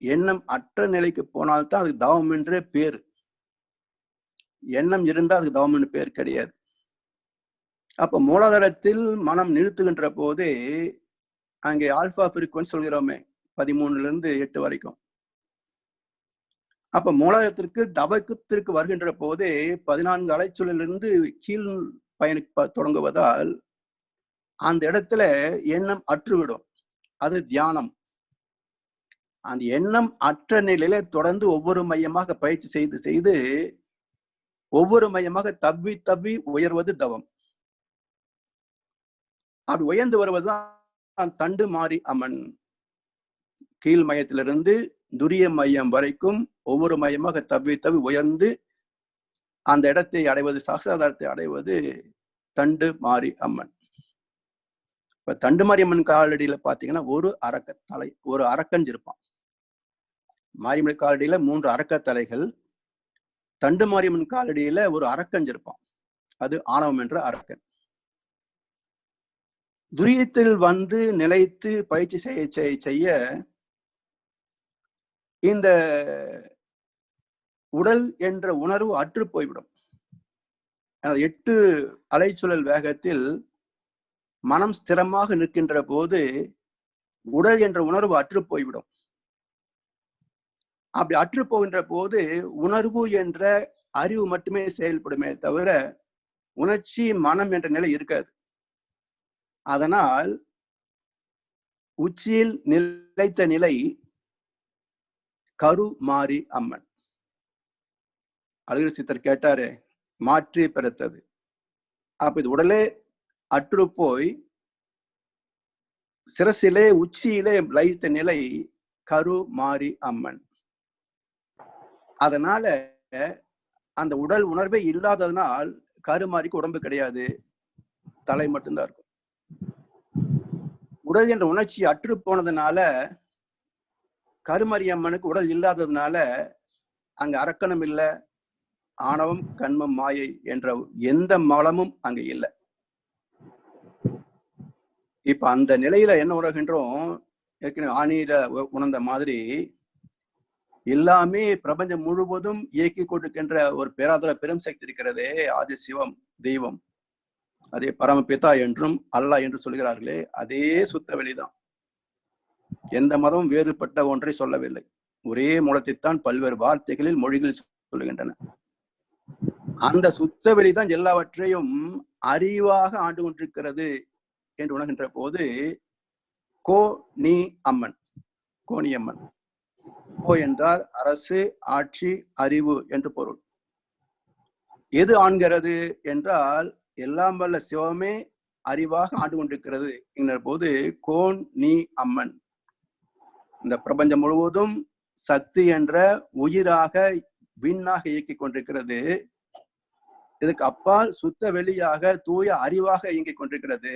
எண்ணம் அற்ற நிலைக்கு போனால்தான் அதுக்கு தவம் என்று பேரு. எண்ணம் இருந்தால் அதுக்கு தவம் என்று பேர் கிடையாது. அப்ப மூலாதாரத்தில் மனம் நிறுத்துகின்ற போதே அங்கே ஆல்பா ஃப்ரீக்வன்சி சொல்கிறோமே, 13 to 8 வரைக்கும். அப்ப மூலாதாரத்திற்கு தவக்கத்திற்கு வருகின்ற போதே 14 அலைச்சொல்லிலிருந்து கீழ் பயணிக்க தொடங்குவதால் அந்த இடத்துல எண்ணம் அற்றுவிடும். அது தியானம். அந்த எண்ணம் அற்ற நிலையில தொடர்ந்து ஒவ்வொரு மையமாக பயிற்சி செய்து செய்து ஒவ்வொரு மையமாக தவ்வி தவ்வி உயர்வது தவம். அப்படி உயர்ந்து வருவதுதான் தண்டு மாரி அம்மன். கீழ் மையத்திலிருந்து துரிய மையம் வரைக்கும் ஒவ்வொரு மையமாக தவ்வி தவ்வி உயர்ந்து அந்த இடத்தை அடைவது, சகஸ்ராதாரத்தை அடைவது தண்டு மாரி அம்மன். இப்ப தண்டு மாரியம்மன் காலடியில பாத்தீங்கன்னா ஒரு அரக்கன் இருப்பான். மாரியம்மன் காலடியில 3 அரக்கத்தலைகள். தண்டு மாரியம்மன் காலடியில ஒரு அரக்கன் இருப்பான். அது ஆணவம் என்ற அரக்கன். துரியத்தில் வந்து நிலைத்து பயிற்சி செய்ய இந்த உடல் என்ற உணர்வு அற்று போய்விடும். 8 அலைச்சுழல் வேகத்தில் மனம் ஸ்திரமாக நிற்கின்ற போது உடல் என்ற உணர்வு அற்று போய்விடும். அப்படி அற்று போகின்ற போது உணர்வு என்ற அறிவு மட்டுமே செயல்படுமே தவிர உணர்ச்சி, மனம் என்ற நிலை இருக்காது. அதனால் உச்சியில் நிலைத்த நிலை கரு மாரி அம்மன். அழகிரி சித்தர் கேட்டாரு, மாற்றி பிறத்தது. அப்ப இது உடலே அற்று போய் சிரசிலே உச்சியிலே லயித்த நிலை கரு மாரி அம்மன். அதனால அந்த உடல் உணர்வே இல்லாததனால் கருமாரிக்கு உடம்பு கிடையாது, தலை மட்டும்தான் இருக்கும். உடல் என்ற உணர்ச்சி அற்று போனதுனால கருமாரி அம்மனுக்கு உடல் இல்லாததுனால அங்க அரக்கணம் இல்லை, ஆணவம், கண்மம், மாயை என்ற எந்த மலமும் அங்க இல்லை. இப்ப அந்த நிலையில என்ன உணர்கின்றோம்? ஏற்கனவே ஆணியில உணர்ந்த மாதிரி எல்லாமே பிரபஞ்சம் முழுவதும் இயக்கி கொண்டிருக்கின்ற ஒரு பேராதர பெரும் சக்தி இருக்கிறதே, ஆதி சிவம், தெய்வம். அதே பரமபிதா என்றும் அல்லாஹ் என்று சொல்கிறார்களே, அதே சுத்த வெளிதான். எந்த மதமும் வேறுபட்ட ஒன்றை சொல்லவில்லை. ஒரே மூலத்தைத்தான் பல்வேறு வார்த்தைகளில் மொழிகள் சொல்லுகின்றன. அந்த சுத்த வெளிதான் எல்லாவற்றையும் அறிவாக ஆண்டு கொண்டிருக்கிறது என்று உணர்கின்ற போது கோ நீ அம்மன், கோணியம்மன். கோ என்றால் அரசு, ஆட்சி, அறிவு என்று பொருள். எது ஆண்கிறது என்றால் எல்லாம் வல்ல சிவமே அறிவாக ஆண்டு கொண்டிருக்கிறது என்கிற போது கோன் நீ அம்மன். இந்த பிரபஞ்சம் முழுவதும் சக்தி என்ற உயிராக விண்ணாக இயக்கிக் கொண்டிருக்கிறது. இதுக்கு அப்பால் சுத்த வெளியாக தூய அறிவாக இயங்கிக் கொண்டிருக்கிறது.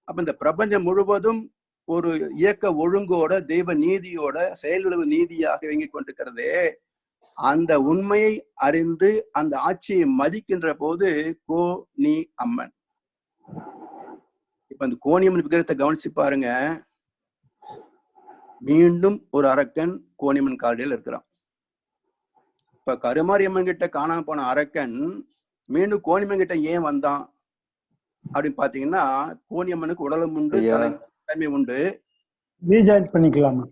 அப்ப இந்த பிரபஞ்சம் முழுவதும் ஒரு இயக்க ஒழுங்கோட, தெய்வ நீதியோட, செயல்விளைவு நீதியாக இயங்கிக் கொண்டிருக்கிறது. அந்த உண்மையை அறிந்து அந்த ஆட்சியை மதிக்கின்ற போது கோ நீ அம்மன். இப்ப அந்த கோணியம்மன் விக்கிரகத்தை கவனிச்சு பாருங்க. மீண்டும் ஒரு அரக்கன் கோணியம்மன் காலடியில் இருக்கிறான். இப்ப கருமாரியம்மன் கிட்ட காணாம போன அரக்கன் மீண்டும் கோணியம்மன் கிட்ட ஏன் வந்தான் அப்படின்னு பாத்தீங்கன்னா, கோணியம்மனுக்கு உடலும் உண்டு, தலைமை உண்டு. ரீஜாயின் பண்ணிக்கலாமா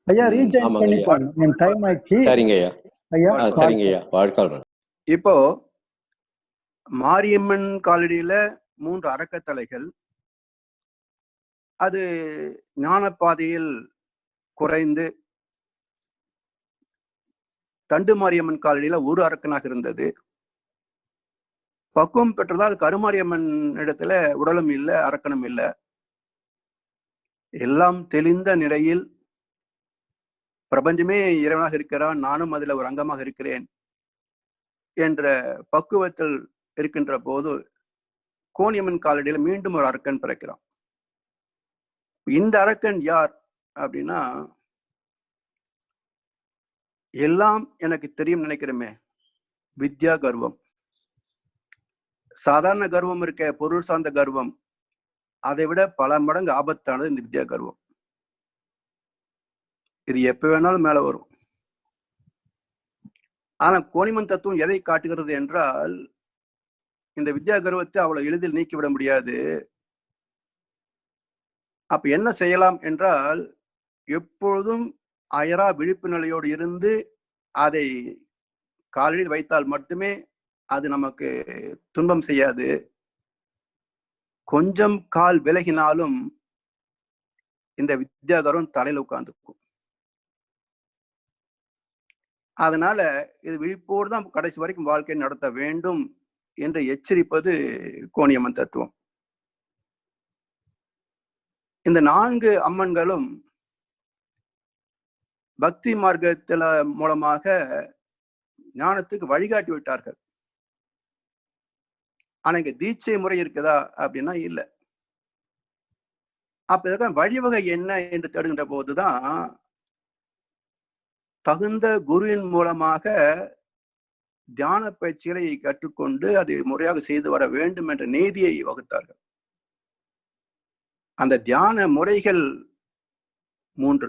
ஐயா? ரீஜாயின் பண்ணிக்கலாம். டைம் ஆயிடுச்சு. சரிங்க ஐயா. ஐயா சரிங்க ஐயா, வாழ்க்கை. இப்போ மாரியம்மன் காலடியில 3 அரக்கத்தலைகள். அது ஞான பாதையில் குறைந்து தண்டு மாரியம்மன் காலடியில ஒரு அரக்கனாக இருந்தது. பக்குவம் பெற்றதால் கருமாரியம்மன் இடத்துல உடலும் இல்லை, அரக்கனும் இல்லை. எல்லாம் தெளிந்த நிலையில் பிரபஞ்சமே இறைவனாக இருக்கிறான், நானும் அதுல ஒரு அங்கமாக இருக்கிறேன் என்ற பக்குவத்தில் இருக்கின்ற போது கோணியம்மன் காலடியில் மீண்டும் ஒரு அரக்கன் பிறக்கிறான். இந்த அரக்கன் யார் அப்படின்னா, எல்லாம் எனக்கு தெரியும் நினைக்கிறோமே, வித்யா கர்வம். சாதாரண கர்வம் இருக்க, பொருள் சார்ந்த கர்வம், அதை விட பல மடங்கு ஆபத்தானது இந்த வித்யா கர்வம். இது எப்ப வேணாலும் மேல வரும். ஆனா கோணிமன் தத்துவம் எதை காட்டுகிறது என்றால், இந்த வித்யா கர்வத்தை அவ்வளவு எளிதில் நீக்கிவிட முடியாது. அப்ப என்ன செய்யலாம் என்றால், எப்பொழுதும் அயரா விழிப்பு நிலையோடு இருந்து அதை காலில் வைத்தால் மட்டுமே அது நமக்கு துன்பம் செய்யாது. கொஞ்சம் கால் விலகினாலும் இந்த வித்யாகரம் தலையில் உட்கார்ந்துக்கும். அதனால இது விழிப்போடு தான் கடைசி வரைக்கும் வாழ்க்கை நடத்த வேண்டும் என்று எச்சரிப்பது கோணியம்மன் தத்துவம். இந்த 4 அம்மன்களும் பக்தி மார்க்கத்தில மூலமாக ஞானத்துக்கு வழிகாட்டி விட்டார்கள். ஆனா இங்க தீட்சை முறை இருக்குதா அப்படின்னா இல்லை. அப்ப இதற்கான வழிவகை என்ன என்று தேடுகின்ற போதுதான் தகுந்த குருவின் மூலமாக தியான பயிற்சிகளை கற்றுக்கொண்டு அதை முறையாக செய்து வர வேண்டும் என்ற நீதியை வகுத்தார்கள். அந்த தியான முறைகள் 3: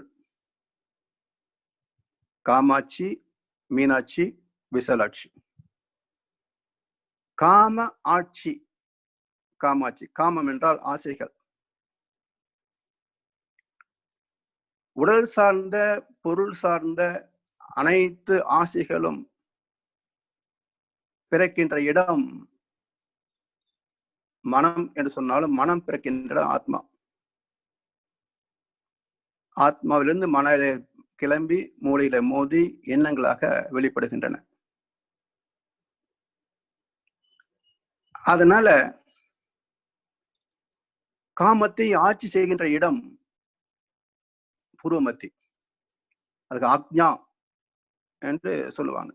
காமாட்சி, மீனாட்சி, விசாலாட்சி. காம ஆட்சி காமாட்சி. காமம் என்றால் ஆசைகள். உடல் சார்ந்த, பொருள் சார்ந்த அனைத்து ஆசைகளும் பிறக்கின்ற இடம் மனம் என்று சொன்னாலும், மனம் பிறக்கின்ற இடம் ஆத்மா. ஆத்மாவிலிருந்து மனதிலே கிளம்பி மூளையில மோதி எண்ணங்களாக வெளிப்படுகின்றன. அதனால காமத்தை ஆட்சி செய்கின்ற இடம் பூர்வமத்தி. அதுக்கு ஆக்ஞா என்று சொல்லுவாங்க,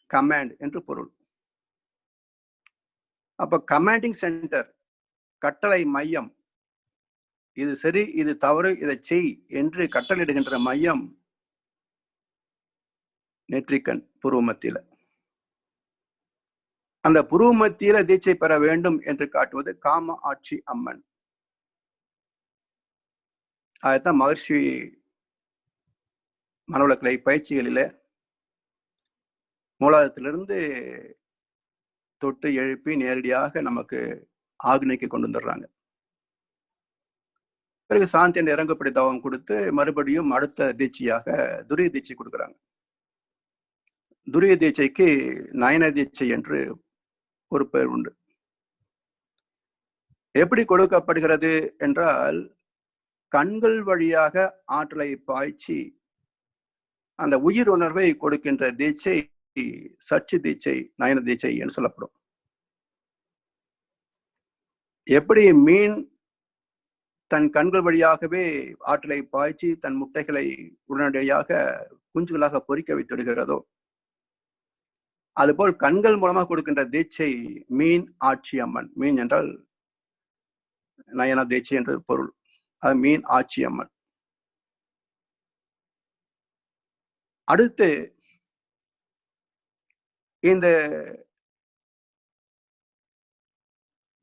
கமாண்ட் என்று பொருள். அப்ப கமாண்டிங் சென்டர், கட்டளை மையம், இது சரி, இது தவறு, இதை செய் என்று கட்டளையிடுகின்ற மையம் நெற்றிக்கண், புருவமத்தியில. அந்த புருவமத்தியில தீட்சை பெற வேண்டும் என்று காட்டுவது காம ஆட்சி அம்மன். அதுதான் மகர்ஷி மனவளக்கலை பயிற்சிகளில மூலாதாரத்திலிருந்து தொட்டு எழுப்பி நேரடியாக நமக்கு ஆக்னிக்கு கொண்டு வந்துடுறாங்க. பிறகு சாந்தி என்ற இறங்கப்படி தவம் கொடுத்து மறுபடியும் அடுத்த தீட்சையாக துரிய தீட்சை கொடுக்குறாங்க. துரிய தீட்சைக்கு நயன தீட்சை என்று ஒரு பெயர் உண்டு. எப்படி கொடுக்கப்படுகிறது என்றால், கண்கள் வழியாக ஆற்றலை பாய்ச்சி அந்த உயிர் உணர்வை கொடுக்கின்ற தீட்சை சச்சி தீட்சை, நயன தீட்சை என்று சொல்லப்படும். எப்படி மீன் தன் கண்கள் வழியாகவே ஆற்றலை பாய்ச்சி தன் முட்டைகளை உடனடியாக குஞ்சுகளாக பொறிக்க வைத்திடுகிறதோ, அதுபோல் கண்கள் மூலமாக கொடுக்கின்ற தீட்சை மீன் ஆட்சி அம்மன். மீன் என்றால் நயன தீட்சை என்று பொருள். அது மீன் ஆட்சி அம்மன். அடுத்து இந்த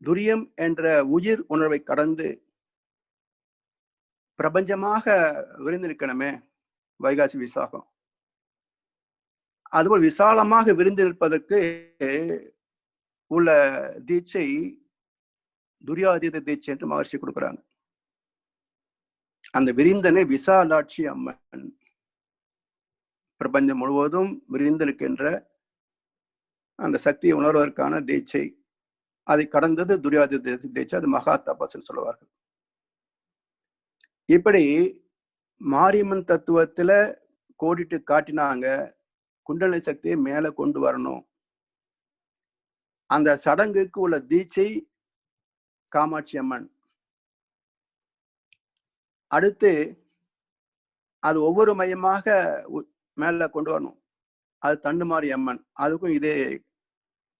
துரியம் என்ற உயிர் உணர்வை கடந்து பிரபஞ்சமாக விரிந்திருக்கணுமே வைகாசி விசாகம். அதுபோல் விசாலமாக விரிந்து நிற்பதற்கு உள்ள தீட்சை துரியாதீத தீட்சை என்று மகர்ஷி கொடுக்குறாங்க. அந்த விரிந்தனை விசாலாட்சி அம்மன், பிரபஞ்சம் முழுவதும் விரிந்திருக்கின்ற அந்த சக்தியை உணர்வதற்கான தீட்சை. அதை கடந்தது துரியாதீத தீட்சை, அது மகா தபஸ்ன்னு சொல்லுவார்கள். இப்படி மாரியம்மன் தத்துவத்துல கோடிட்டு காட்டினாங்க, குண்டலினி சக்தியை மேல கொண்டு வரணும். அந்த சடங்குக்கு உள்ள தீட்சை காமாட்சி அம்மன். அடுத்து அது ஒவ்வொரு மையமாக மேல கொண்டு வரணும், அது தண்டுமாரி அம்மன், அதுக்கும் இதே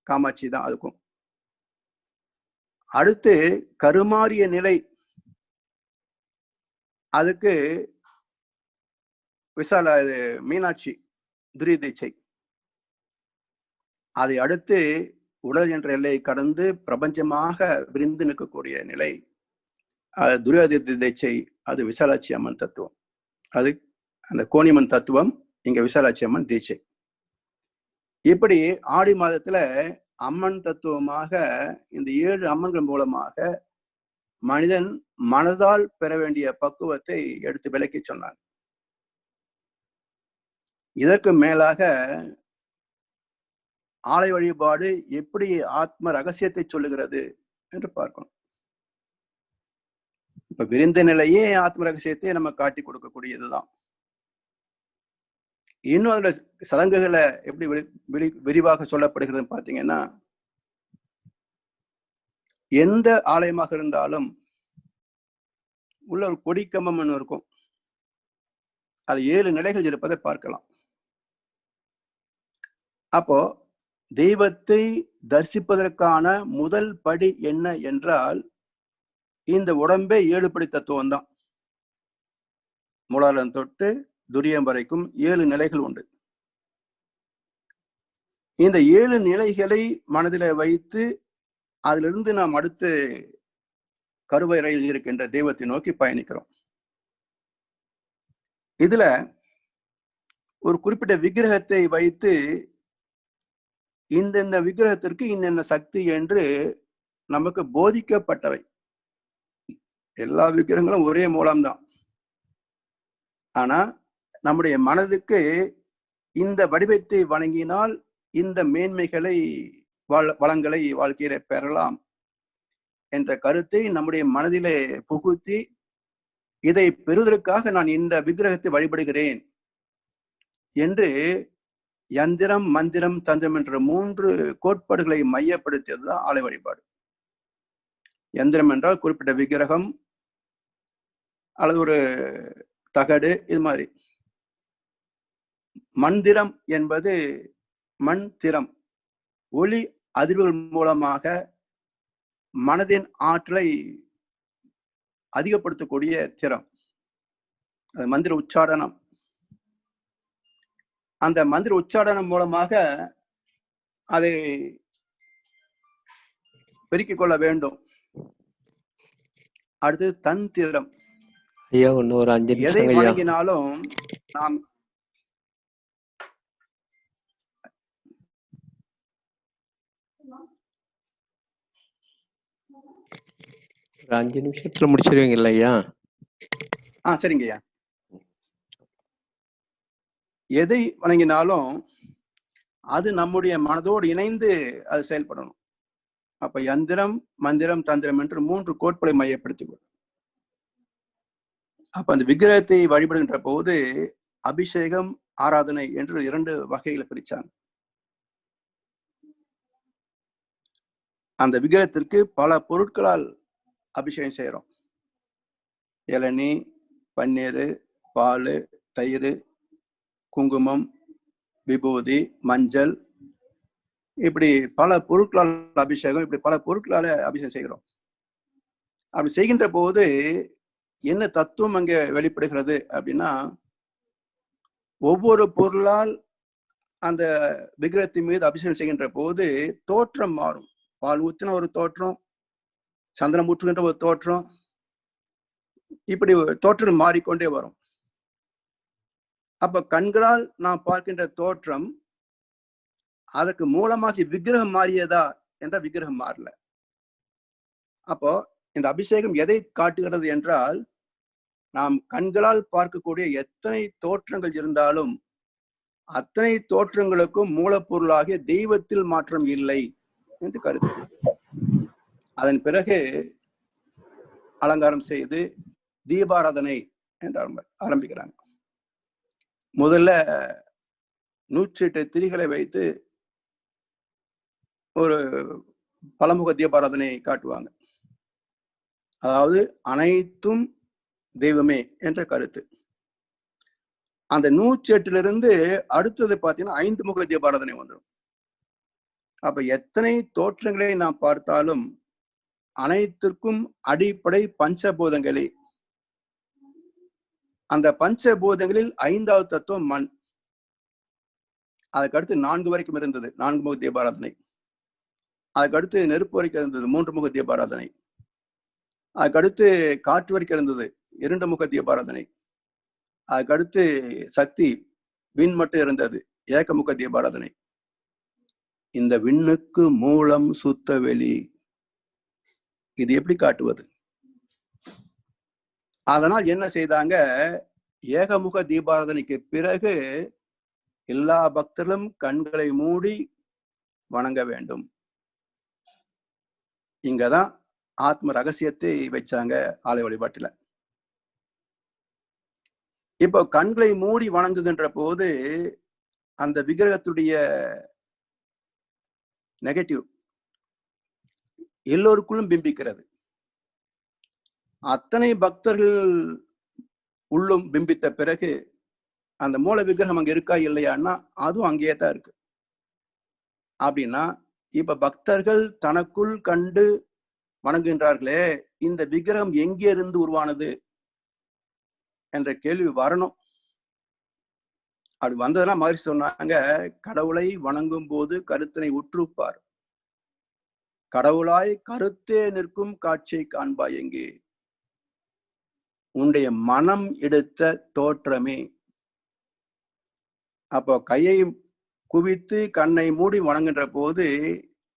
காமாட்சி தான். அதுக்கும் அடுத்து கருமாரிய நிலை, அதுக்கு விசால மீனாட்சி துரிய தீட்சை. அதை அடுத்து உடல் என்ற எல்லையை கடந்து பிரபஞ்சமாக விரிந்து நிற்கக்கூடிய நிலை துரியாதீத தீட்சை, அது விசாலாட்சி அம்மன் தத்துவம். அது அந்த கோணியம்மன் தத்துவம், இங்க விசாலாட்சி அம்மன் தீட்சை. இப்படி ஆடி மாதத்துல அம்மன் தத்துவமாக இந்த 7 அம்மன்கள் மூலமாக மனிதன் மனதால் பெற வேண்டிய பக்குவத்தை எடுத்து விளக்கி சொன்னார். இதற்கு மேலாக ஆலய வழிபாடு எப்படி ஆத்ம ரகசியத்தை சொல்லுகிறது என்று பார்க்கணும். இப்ப விரிந்த நிலையே ஆத்ம ரகசியத்தை நம்ம காட்டி கொடுக்கக்கூடியதுதான். இன்னும் அதோட சடங்குகளை எப்படி விரிவாக சொல்லப்படுகிறது பாத்தீங்கன்னா, எந்த ஆலயமாக இருந்தாலும் உள்ள ஒரு கொடிக்கம்பம் இருக்கும், அது 7 நிலைகள் இருப்பதை பார்க்கலாம். அப்போ தெய்வத்தை தரிசிப்பதற்கான முதல் படி என்ன என்றால், இந்த உடம்பே 7 படி தத்துவம் தான். மூலாதாரம் தொட்டு துரியம் வரைக்கும் 7 நிலைகள் உண்டு. இந்த 7 நிலைகளை மனதில் வைத்து அதிலிருந்து நாம் அடுத்து கருவறையில் இருக்கின்ற தெய்வத்தை நோக்கி பயணிக்கிறோம். இதுல ஒரு குறிப்பிட்ட விக்கிரகத்தை வைத்து இந்த விக்கிரகத்திற்கு இன்னென்ன சக்தி என்று நமக்கு போதிக்கப்பட்டவை. எல்லா விக்கிரகங்களும் ஒரே மூலம்தான். ஆனா நம்முடைய மனதுக்கு இந்த வடிவத்தை வணங்கினால் இந்த மேன்மைகளை வளங்களை வாழ்க்கையில பெறலாம் என்ற கருத்தை நம்முடைய மனதிலே புகுத்தி, இதை பெறுவதற்காக நான் இந்த விக்கிரகத்தை வழிபடுகிறேன் என்று யந்திரம், மந்திரம், தந்திரம் என்ற 3 கோட்பாடுகளை மையப்படுத்தியதுதான் ஆலய வழிபாடு. யந்திரம் என்றால் குறிப்பிட்ட விக்கிரகம் அல்லது ஒரு தகடு, இது மாதிரி. மந்திரம் என்பது மண் திறம், ஒளி அதிர்வுகள் மூலமாக மனதின் ஆற்றலை அதிகப்படுத்தக்கூடிய திறம், அது மந்திர உச்சாடனம். அந்த மந்திர உச்சாடனம் மூலமாக அதை பெருக்கிக் கொள்ள வேண்டும். அடுத்து தந்திரம். ஐயா இன்னும் ஒரு 5 எதை நிமிஷம் ஐயா. வணங்கினாலும் நாம் ஒரு 5 நிமிஷத்துல முடிச்சிருவீங்கல்ல ஐயா? சரிங்க ஐயா. எதை வணங்கினாலும் அது நம்முடைய மனதோடு இணைந்து அது செயல்படணும். அப்ப யந்திரம், மந்திரம், தந்திரம் என்று 3 கோட்பாடுகளை மையப்படுத்திக் கொள்ளும். அப்ப அந்த விக்கிரகத்தை வழிபடுகின்ற போது அபிஷேகம், ஆராதனை என்று 2 வகைகளை பிரிச்சாங்க. அந்த விக்கிரகத்திற்கு பல பொருட்களால் அபிஷேகம் செய்யறோம். இளநீ, பன்னீர், பால், தயிர், குங்குமம், விபூதி, மஞ்சள், இப்படி பல பொருட்களால் அபிஷேகம், இப்படி பல பொருட்களால அபிஷேகம் செய்கிறோம். அப்படி செய்கின்ற போது என்ன தத்துவம் அங்கே வெளிப்படுகிறது அப்படின்னா, ஒவ்வொரு பொருளால் அந்த விக்கிரகத்தின் மீது அபிஷேகம் செய்கின்ற போது தோற்றம் மாறும். பால் ஊத்தின ஒரு தோற்றம், சந்திரன் முற்றுகின்ற ஒரு தோற்றம், இப்படி தோற்றம் மாறிக்கொண்டே வரும். அப்ப கண்களால் நாம் பார்க்கின்ற தோற்றம் அதற்கு மூலமாக விக்கிரகம் மாறியதா என்ற விக்கிரகம் மாறல. அப்போ இந்த அபிஷேகம் எதை காட்டுகிறது என்றால், நாம் கண்களால் பார்க்கக்கூடிய எத்தனை தோற்றங்கள் இருந்தாலும் அத்தனை தோற்றங்களுக்கும் மூலப்பொருளாகிய தெய்வத்தில் மாற்றம் இல்லை என்று கருத்து. அதன் பிறகு அலங்காரம் செய்து தீபாராதனை என்று ஆரம்பிக்கிறாங்க. முதல்ல 108 திரிகளை வைத்து ஒரு பலமுக தீபாராதனை காட்டுவாங்க. அதாவது அனைத்தும் தெய்வமே என்ற கருத்து. அந்த 108 அடுத்தது பார்த்தீங்கன்னா 5 முக தீபாராதனை வந்துடும். அப்ப எத்தனை தோற்றங்களை நாம் பார்த்தாலும் அனைத்திற்கும் அடிப்படை பஞ்சபூதங்களே. அந்த பஞ்சபூதங்களில் 5வது தத்துவம் மண். அதுக்கடுத்து 4 வரைக்கும் இருந்தது 4 முக தீபாராதனை. அதுக்கடுத்து நெருப்பு வரைக்கும் இருந்தது 3 முக தீபாராதனை. அதுக்கடுத்து காற்று வரைக்கும் இருந்தது 2 முக தீபாராதனை. அதுக்கடுத்து சக்தி விண் மட்டும் இருந்தது ஏகமுக தீபாராதனை. இந்த விண்ணுக்கு மூலம் சுத்த வெளி, இது எப்படி காட்டுவது? அதனால் என்ன செய்தாங்க, ஏகமுக தீபாராதனைக்கு பிறகு எல்லா பக்தர்களும் கண்களை மூடி வணங்க வேண்டும். இங்கதான் ஆத்ம ரகசியத்தை வச்சாங்க ஆலய வழிபாட்டுல. இப்போ கண்களை மூடி வணங்குகின்ற போது அந்த விக்கிரகத்துடைய நெகட்டிவ் எல்லோருக்குள்ளும் பிம்பிக்கிறது. அத்தனை பக்தர்கள் உள்ளும் பிம்பித்த பிறகு அந்த மூல விக்கிரகம் அங்க இருக்கா இல்லையான்னா அதுவும் அங்கேயே தான் இருக்கு. அப்படின்னா இப்ப பக்தர்கள் தனக்குள் கண்டு வணங்குகின்றார்களே, இந்த விக்கிரகம் எங்கே இருந்து உருவானது என்ற கேள்வி வரணும். அப்படி வந்ததெல்லாம் மகிழ்ச்சி சொன்னாங்க, கடவுளை வணங்கும் போது கருத்தினை உற்றுப்பார், கடவுளாய் கருத்தே நிற்கும் காட்சியை காண்பாய் எங்கே, உன்னுடைய மனம் எடுத்த தோற்றமே. அப்போ கையை குவித்து கண்ணை மூடி வணங்குகின்ற போது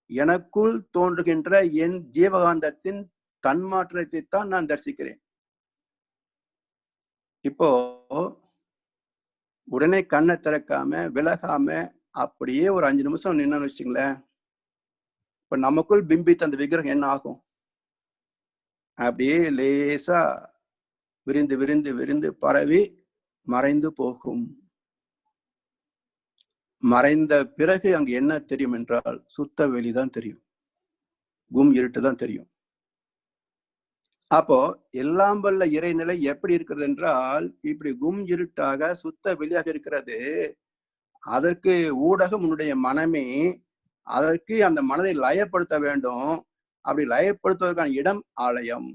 எனக்குள் தோன்றுகின்ற என் ஜீவகாந்தத்தின் தன்மாற்றத்தை தான் நான் தரிசிக்கிறேன். இப்போ உடனே கண்ணை திறக்காம விலகாம அப்படியே ஒரு 5 நிமிஷம் நின்னு வச்சுங்களேன், இப்ப நமக்குள் பிம்பித்த அந்த விக்கிரகம் என்ன ஆகும்? அப்படியே லேசா விரிந்து விரிந்து விரிந்து பரவி மறைந்து போகும். மறைந்த பிறகு அங்கு என்ன தெரியும் என்றால் சுத்த வெளிதான் தெரியும், கும் இருட்டு தான் தெரியும். அப்போ எல்லாம் வல்ல இறைநிலை எப்படி இருக்கிறது என்றால் இப்படி கும் இருட்டாக சுத்த வெளியாக இருக்கிறது. அதற்கு ஊடகம் உன்னுடைய மனமே. அதற்கு அந்த மனதை லயப்படுத்த வேண்டும். அப்படி லயப்படுத்துவதற்கான இடம் ஆலயம்.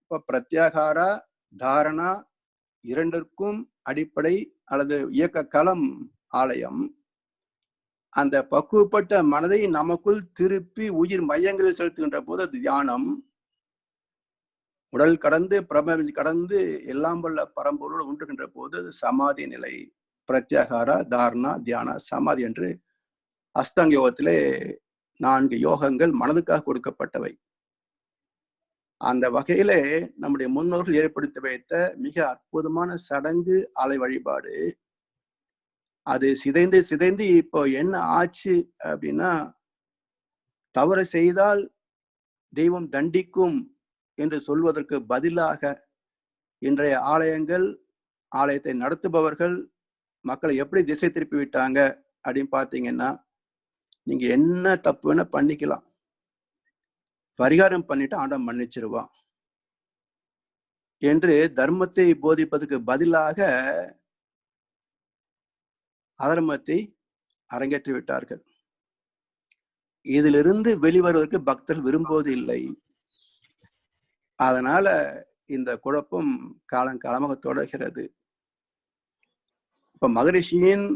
இப்ப பிரத்யாகாரா தாரணா இரண்டிற்கும் அடிப்படை அல்லது இயக்க களம் ஆலயம். அந்த பக்குவப்பட்ட மனதை நமக்குள் திருப்பி உயிர் மையங்களில் செலுத்துகின்ற போது அது தியானம். உடல் கடந்து பிரபஞ்சம் கடந்து எல்லாம் வல்ல பரம்பொருளோடு ஒன்றுகின்ற போது அது சமாதி நிலை. பிரத்யாகாரா தாரணா தியானா சமாதி என்று அஷ்டாங்க யோகத்திலே 4 யோகங்கள் மனதுக்காக கொடுக்கப்பட்டவை. அந்த வகையிலே நம்முடைய முன்னோர்கள் ஏற்படுத்தி வைத்த மிக அற்புதமான சடங்கு ஆலய வழிபாடு. அது சிதைந்து சிதைந்து இப்போ என்ன ஆச்சு அப்படின்னா, தவறு செய்தால் தெய்வம் தண்டிக்கும் என்று சொல்வதற்கு பதிலாக இன்றைய ஆலயங்கள், ஆலயத்தை நடத்துபவர்கள் மக்களை எப்படி திசை திருப்பி விட்டாங்க அப்படின்னு பார்த்தீங்கன்னா, நீங்க என்ன தப்பு வேணா பண்ணிக்கலாம், பரிகாரம் பண்ணிட்டு ஆண்டவன் மன்னிச்சிருவான் என்று தர்மத்தை போதிப்பதற்கு பதிலாக அதர்மத்தை அரங்கேற்றி விட்டார்கள். இதிலிருந்து வெளிவருவதற்கு பக்தர்கள் விரும்புவது இல்லை. அதனால இந்த குழப்பம் காலங்காலமாக தொடர்கிறது. இப்ப மகரிஷியின்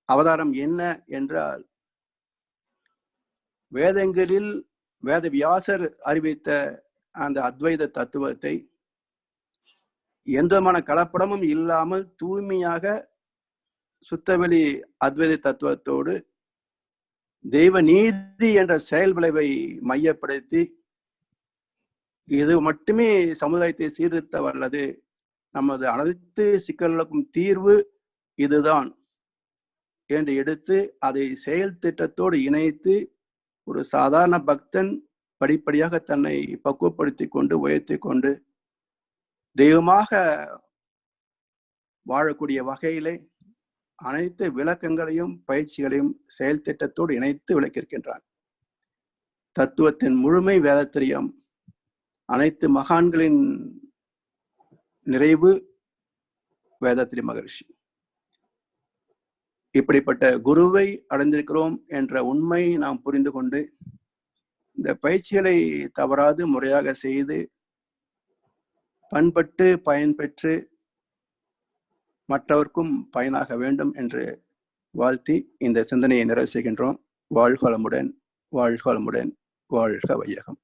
அவதாரம் என்ன என்றால், வேதங்களில் வேத வியாசர் அறிவித்த அந்த அத்வைத தத்துவத்தை எந்தமான கலப்படமும் இல்லாமல் தூய்மையாக சுத்தவெளி அத்வைத தத்துவத்தோடு தெய்வ நீதி என்ற செயல் விளைவை மையப்படுத்தி இது மட்டுமே சமுதாயத்தை சீர்திருத்த வல்லது, நமது அனைத்து சிக்கல்களுக்கும் தீர்வு இதுதான் என்று எடுத்து அதை செயல் திட்டத்தோடு இணைத்து ஒரு சாதாரண பக்தன் படிப்படியாக தன்னை பக்குவப்படுத்தி கொண்டு உயர்த்தி கொண்டு தெய்வமாக வாழக்கூடிய வகையிலே அனைத்து விளக்கங்களையும் பயிற்சிகளையும் செயல் திட்டத்தோடு இணைத்து விளக்கியிருக்கின்றான். தத்துவத்தின் முழுமை வேதத்திரியம், அனைத்து மகான்களின் நிறைவு வேதாத்திரி மகரிஷி. இப்படிப்பட்ட குருவை அடைந்திருக்கிறோம் என்ற உண்மை நாம் புரிந்து கொண்டு இந்த பயிற்சிகளை தவறாது முறையாக செய்து பண்பட்டு பயன்பெற்று மற்றவர்க்கும் பயனாக வேண்டும் என்று வாழ்த்தி இந்த சிந்தனையை நிறைவு செய்கின்றோம். வாழ்க வளமுடன், வாழ்க வளமுடன், வாழ்க வையகம்.